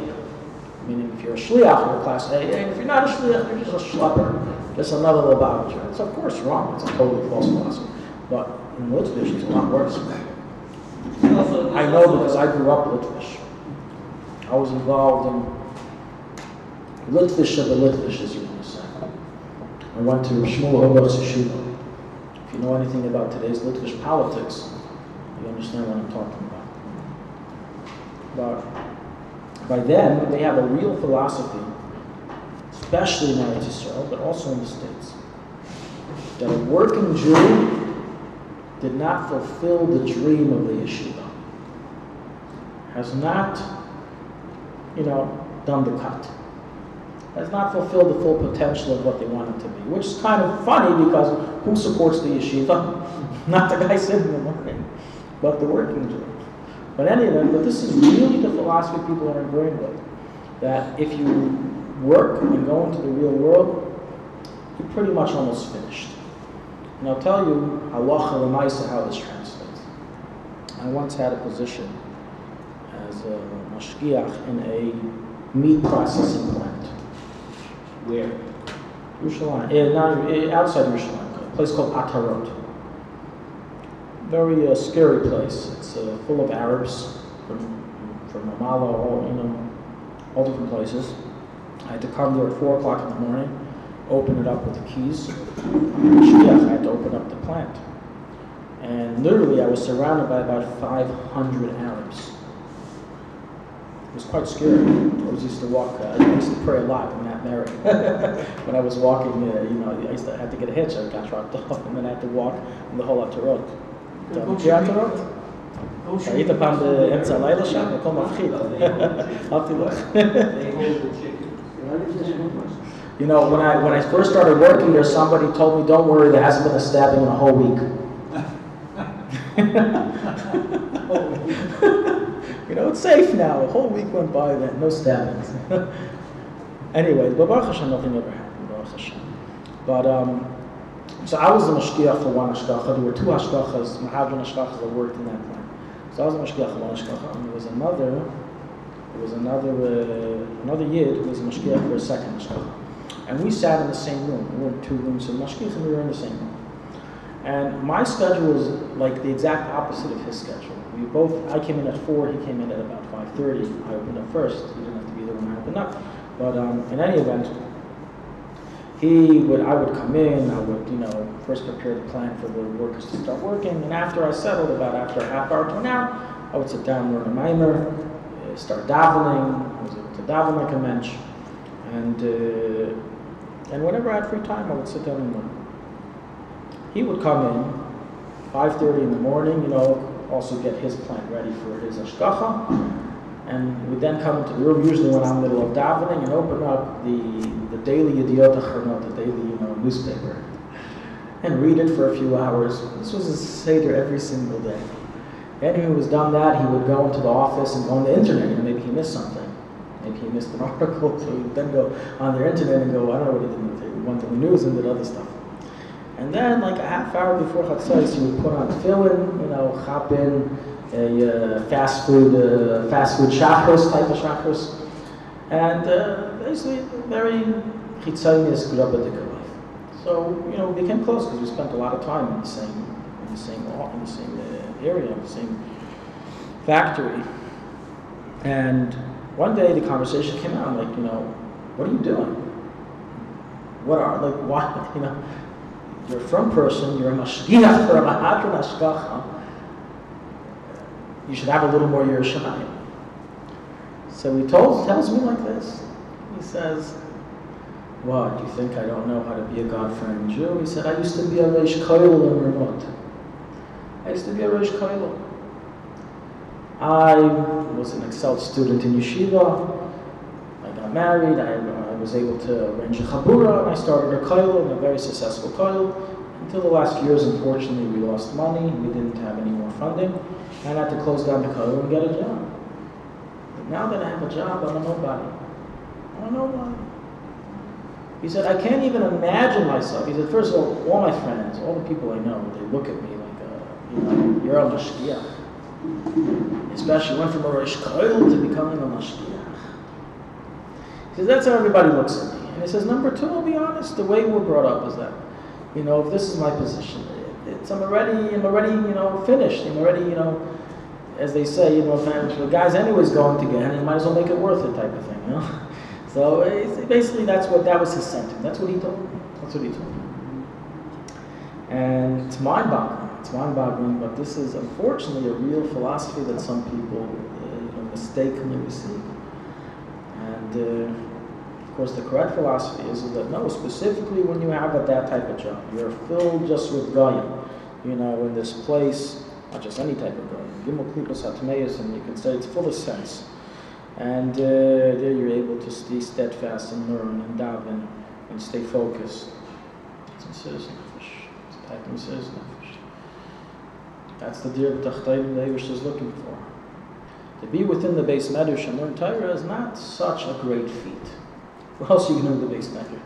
Meaning if you're a shliach, you're a Class AA. And if you're not a shliach, you're just a schlepper. Just another Lubavitcher. It's of course wrong. It's a totally false philosophy. But in Litvish, it's a lot worse. I know because I grew up Litvish. I was involved in Litvish of the Litvish, as you want to say. I went to Shmuel Hobar's yeshiva. If you know anything about today's Litvish politics, you understand what I'm talking about. But by then, they have a real philosophy, especially in Eretz Yisrael, but also in the States, that a working Jew did not fulfill the dream of the yeshiva, has not, done the cut, has not fulfilled the full potential of what they want it to be, which is kind of funny because who supports the yeshiva? Not the guy sitting in the morning, but the working Jew. But anyway, but this is really the philosophy people are ingrained with, that if you work and go into the real world, you're pretty much almost finished. And I'll tell you halacha l'maisa how this translates. I once had a position as a mashgiach in a meat processing plant. Where? Yerushalayim, outside Yerushalayim, a place called Atarot. Very scary place. It's full of Arabs from Ramallah, all different places. I had to come there at 4 o'clock in the morning, open it up with the keys. I had to open up the plant. And literally I was surrounded by about 500 Arabs. It was quite scary. I always used to walk, I used to pray a lot in that area. When I was walking, I used to have to get a hitch. I got dropped off and then I had to walk in the whole Atarot. מכיר Atarot? היית פעם באמצע הלילה שם? מקום מפחיד. אמרתי לו. When I first started working there, somebody told me, don't worry, there hasn't been a stabbing in a whole week. It's safe now. A whole week went by then, no stabbings. Anyway, but Baruch Hashem, nothing ever happened, Baruch Hashem. But, so I was the mashgiach for one hashgacha. There were 2 hashgachas, mahadran hashgachas that worked in that plant. So I was the mashgiach for one hashgacha, and there was another yid who was a mashgiach for a second hashgacha. And we sat in the same room. We were in 2 rooms, so mashgiach and we were in the same room. And my schedule was like the exact opposite of his schedule. I came in at 4, he came in at about 5:30. I opened up first. He didn't have to be there when I opened up. But in any event, I would come in, I would, first prepare the plan for the workers to start working, and after I settled, after a half hour to an hour, I would sit down, learn a mimer, start davening. I was able to daven like a mensch, and whenever I had free time, I would sit down and learn. He would come in 5:30 in the morning, also get his plant ready for his hashgacha, and we'd then come into the room, usually when I'm in the middle of davening, and open up the daily Yediot Acharnot, the daily newspaper, and read it for a few hours. This was a seder every single day. And when he was done that, he would go into the office and go on the internet. Maybe he missed something. Maybe he missed an article, so he would then go on the internet and go, I don't know what he did. He went to the news and did other stuff. And then, like a half hour before Chatzos, he would put on tefillin, chop in a fast food shachos, type of shachos, and basically very chitzonius grabbadik life. So we became close because we spent a lot of time in the same area, in the same factory. And one day the conversation came out, like, what are you doing? Why? You're a from person, you're a mashgiach for a mahadran hashgacha. You should have a little more Yerushalayim. So he tells me like this. He says, what, do you think I don't know how to be a God-fearing Jew? He said, I used to be a Reish Koil in Ramot. I used to be a Reish Koil. I was an excelled student in yeshiva. I got married. I was able to arrange a chabura, and I started a koil, and a very successful koil. Until the last few years, unfortunately, we lost money, we didn't have any more funding, and I had to close down the kollel and get a job. But now that I have a job, I'm a nobody. I'm a nobody. He said, I can't even imagine myself. He said, first of all my friends, all the people I know, they look at me like, you're a mashgiach. Especially went from a Rosh Kollel to becoming a mashgiach. He says, that's how everybody looks at me. And he says, number two, I'll be honest, the way we're brought up is that, if this is my position, I'm already, finished. I'm already, as they say, if the guy's anyways going to get, you might as well make it worth it type of thing, So basically that was his sentiment. That's what he told me. And it's mind-boggling, but this is unfortunately a real philosophy that some people mistakenly receive. And of course the correct philosophy is that no, specifically when you have that type of job, you're filled just with goyim, in this place, not just any type of goyim. Gimmel klipas hatmeis, and you can say it's full of sense. And there you're able to stay steadfast and learn and daven and stay focused. It's Mesiras Nefesh. It's type of Mesiras Nefesh. That's the dir b'tachtayim the Eibush is looking for. To be within the Beis Medrash and learn Torah is not such a great feat. Who else are you going to do the Beis Medrash?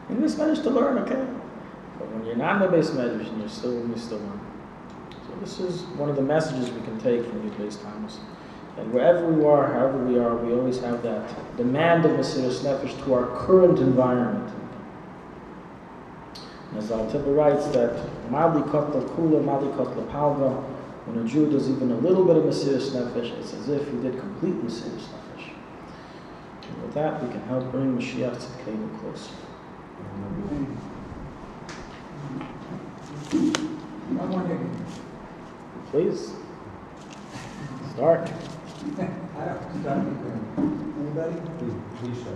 In the Beis Medrash to learn, okay. But when you're not in the Beis Medrash and you're still learning. So this is one of the messages we can take from these Beis Tammuz. And wherever we are, however we are, we always have that demand of Mesiras Nefesh to our current environment. And as Al-Tibba writes that Mali Kotla Kula, Mali Kotla Palva, when a Jew does even a little bit of Mesiras Nefesh, it's as if he did complete Mesiras Nefesh. And with that, we can help bring Mashiach Tzidkeinu closer. Please. Start. Anybody? Please show.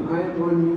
I am on you.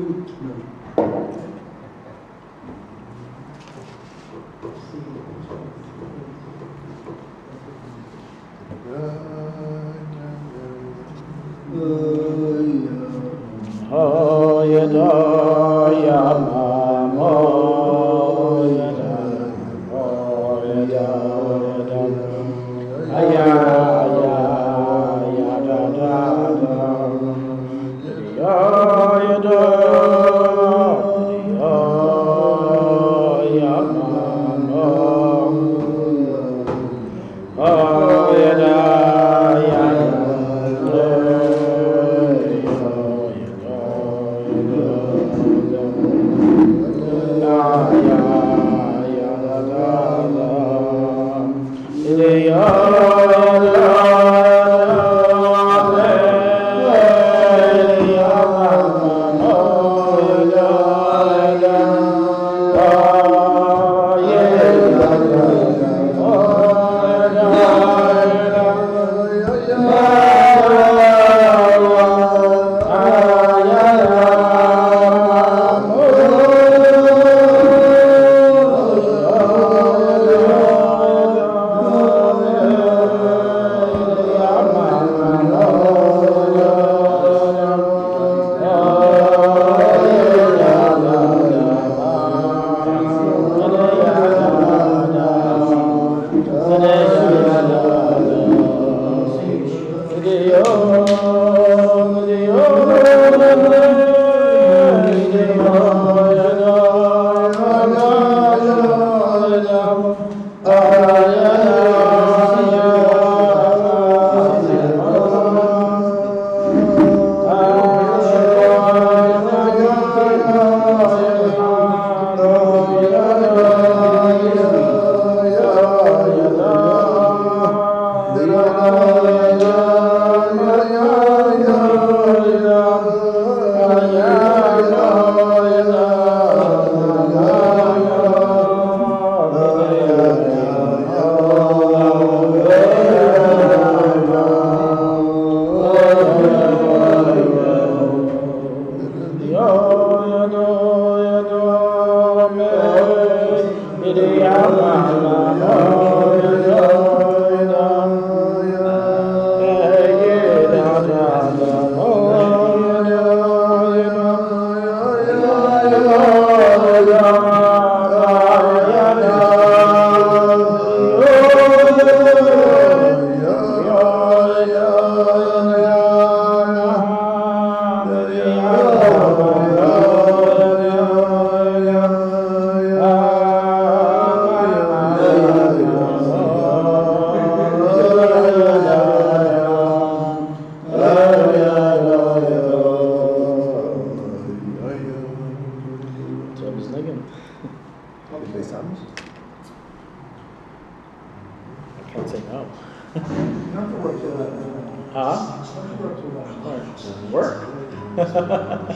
I'm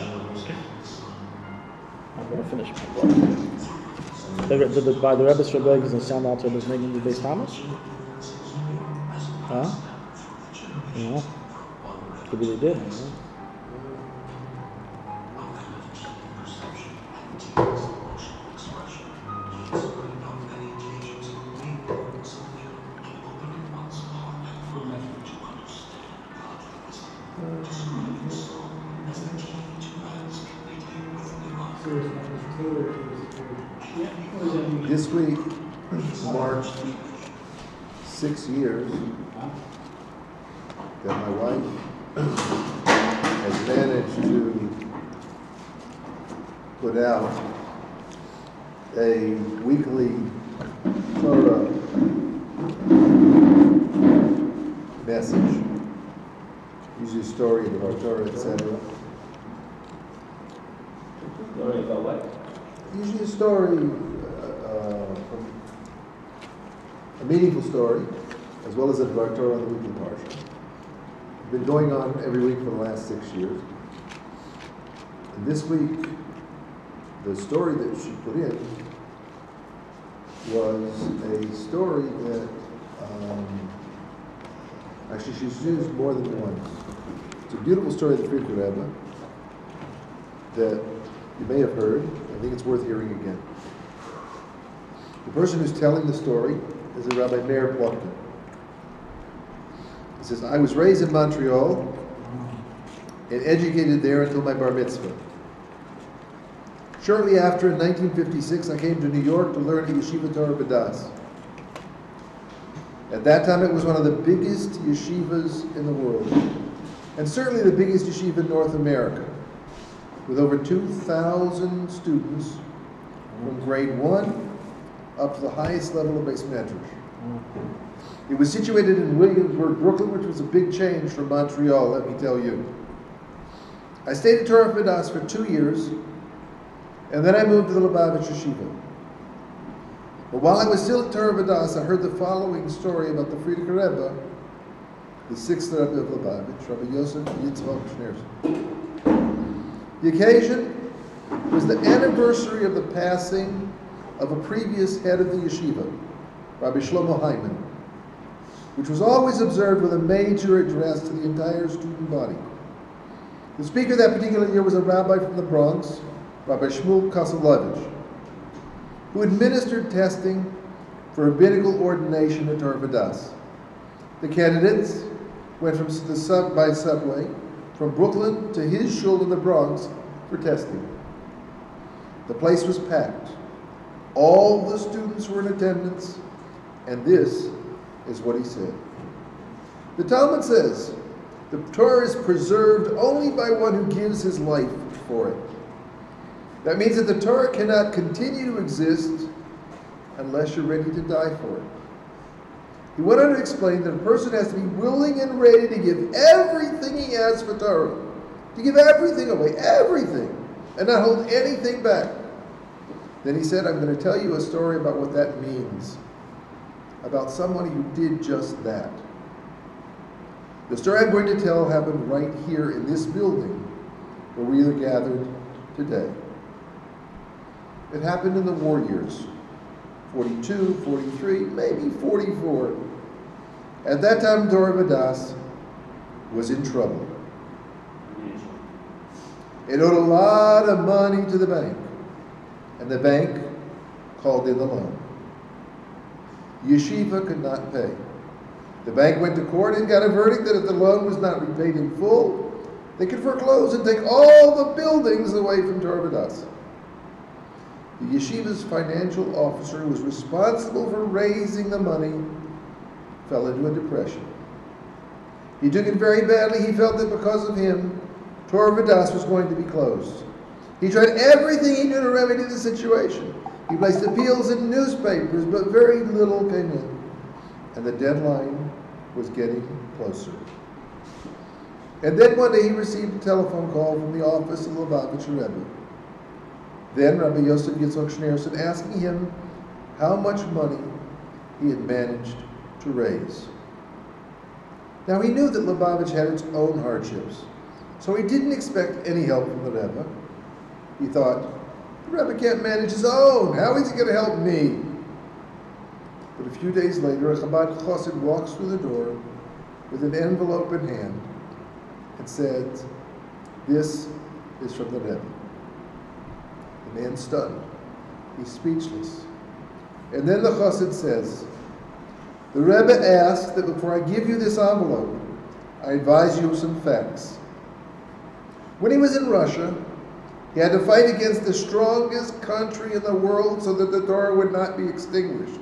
going to finish my book. By the Rebbe's Farbrengen is a sound out to this nigga the base Tammuz? Huh? No. Could be they did. You know? This week marked 6 years that my wife has managed to put out a weekly Torah message, usually a story of our Torah, etc. Story about what? Usually a story, a meaningful story, as well as a Dvar Torah on the weekly parsha. It's been going on every week for the last 6 years. And this week, the story that she put in was a story that, actually she's used more than once. It's a beautiful story of the Farbrengen Rebbe that you may have heard. I think it's worth hearing again. The person who's telling the story is a Rabbi Meir Plotkin. He says, I was raised in Montreal and educated there until my bar mitzvah. Shortly after, in 1956, I came to New York to learn at Yeshiva Torah B'das. At that time, it was one of the biggest yeshivas in the world, and certainly the biggest yeshiva in North America, with over 2,000 students from grade 1 up to the highest level of base medrash. It was situated in Williamsburg, Brooklyn, which was a big change from Montreal, let me tell you. I stayed at Torah B'das for 2 years, and then I moved to the Lubavitch Yeshiva. But while I was still at Torah B'das, I heard the following story about the Farbrengen Rebbe, the 6th Rebbe of Lubavitch, Rabbi Yosef Yitzchak Schneerson. The occasion was the anniversary of the passing of a previous head of the yeshiva, Rabbi Shlomo Hyman, which was always observed with a major address to the entire student body. The speaker that particular year was a rabbi from the Bronx, Rabbi Shmuel Koselevich, who administered testing for rabbinical ordination at Torah B'das. The candidates went by subway from Brooklyn to his shul in the Bronx for testing. The place was packed. All the students were in attendance, and this is what he said. The Talmud says, the Torah is preserved only by one who gives his life for it. That means that the Torah cannot continue to exist unless you're ready to die for it. He went on to explain that a person has to be willing and ready to give everything he has for Torah, to give everything away, everything, and not hold anything back. Then he said, I'm going to tell you a story about what that means, about somebody who did just that. The story I'm going to tell happened right here in this building where we are gathered today. It happened in the war years, 42, 43, maybe 44. At that time, Torah B'das was in trouble. It owed a lot of money to the bank, and the bank called in the loan. Yeshiva could not pay. The bank went to court and got a verdict that if the loan was not repaid in full, they could foreclose and take all the buildings away from Torah B'das. The yeshiva's financial officer, who was responsible for raising the money, fell into a depression. He took it very badly. He felt that because of him, Torah B'das was going to be closed. He tried everything he knew to remedy the situation. He placed appeals in newspapers, but very little came in. And the deadline was getting closer. And then one day he received a telephone call from the office of the Lubavitch Rebbe. Then Rabbi Yosef Yitzchak Schneerson asking him how much money he had managed to raise. Now he knew that Lubavitch had its own hardships. So he didn't expect any help from the Rebbe. He thought, the Rebbe can't manage his own. How is he going to help me? But a few days later, a Chabad Chassid walks through the door with an envelope in hand and said, this is from the Rebbe. The man's stunned. He's speechless. And then the Chassid says, the Rebbe asked that before I give you this envelope, I advise you of some facts. When he was in Russia, he had to fight against the strongest country in the world so that the Torah would not be extinguished.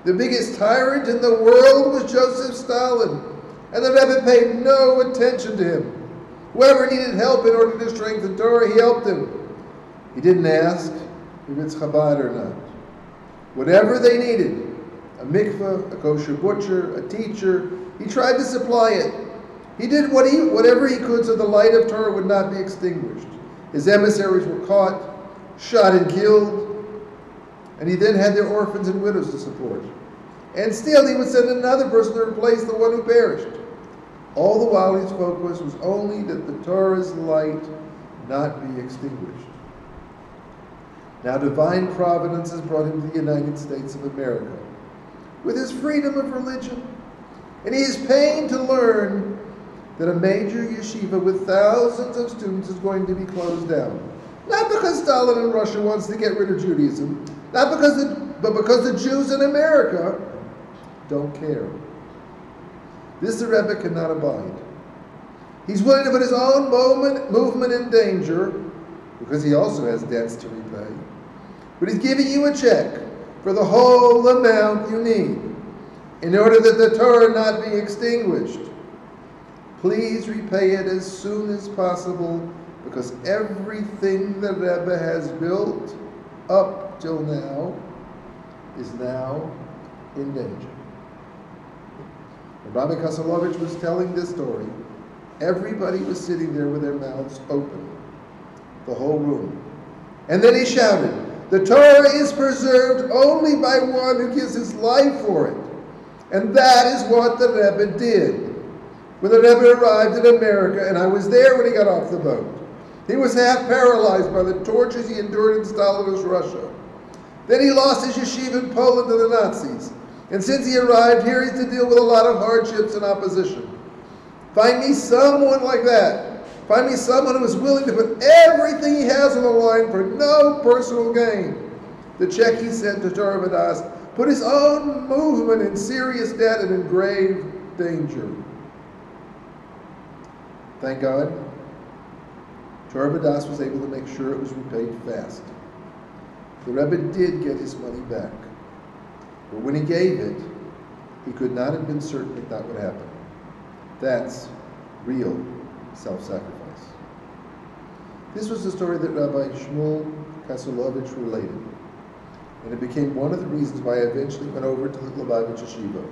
The biggest tyrant in the world was Joseph Stalin, and the Rebbe paid no attention to him. Whoever needed help in order to strengthen Torah, he helped him. He didn't ask if it's Chabad or not. Whatever they needed, a mikveh, a kosher butcher, a teacher, he tried to supply it. He did whatever he could so the light of Torah would not be extinguished. His emissaries were caught, shot and killed, and he then had their orphans and widows to support. And still he would send another person to replace the one who perished. All the while his focus was only that the Torah's light not be extinguished. Now divine providence has brought him to the United States of America with his freedom of religion. And he is pained to learn that a major yeshiva with thousands of students is going to be closed down. Not because Stalin in Russia wants to get rid of Judaism, but because the Jews in America don't care. This the Rebbe cannot abide. He's willing to put his own movement in danger because he also has debts to repay. But he's giving you a check for the whole amount you need in order that the Torah not be extinguished. Please repay it as soon as possible because everything the Rebbe has built up till now is now in danger. When Rabbi Kasalovich was telling this story, everybody was sitting there with their mouths open, the whole room. And then he shouted, the Torah is preserved only by one who gives his life for it. And that is what the Rebbe did. When the Rebbe arrived in America, and I was there when he got off the boat, he was half paralyzed by the tortures he endured in Stalinist Russia. Then he lost his yeshiva in Poland to the Nazis. And since he arrived here, he's to deal with a lot of hardships and opposition. Find me someone like that. Find me someone who is willing to put everything he has on the line for no personal gain. The check he sent to Torah Vadas put his own movement in serious debt and in grave danger. Thank God, Torah Vadas was able to make sure it was repaid fast. The Rebbe did get his money back. But when he gave it, he could not have been certain that would happen. That's real self-sacrifice. This was the story that Rabbi Shmuel Kasulovich related, and it became one of the reasons why I eventually went over to the Lubavitch Yeshiva.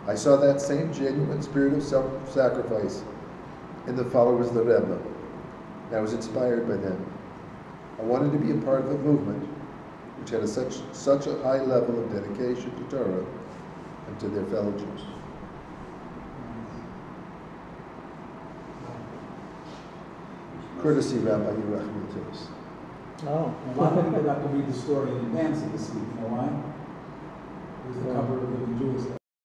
I saw that same genuine spirit of self-sacrifice in the followers of the Rebbe, and I was inspired by them. I wanted to be a part of a movement which had such a high level of dedication to Torah and to their fellow Jews. Courtesy Rabbi Yerachim Tibbs. Oh. A lot of people got to read the story in advance of this week. You know why? It was the cover of the Jewish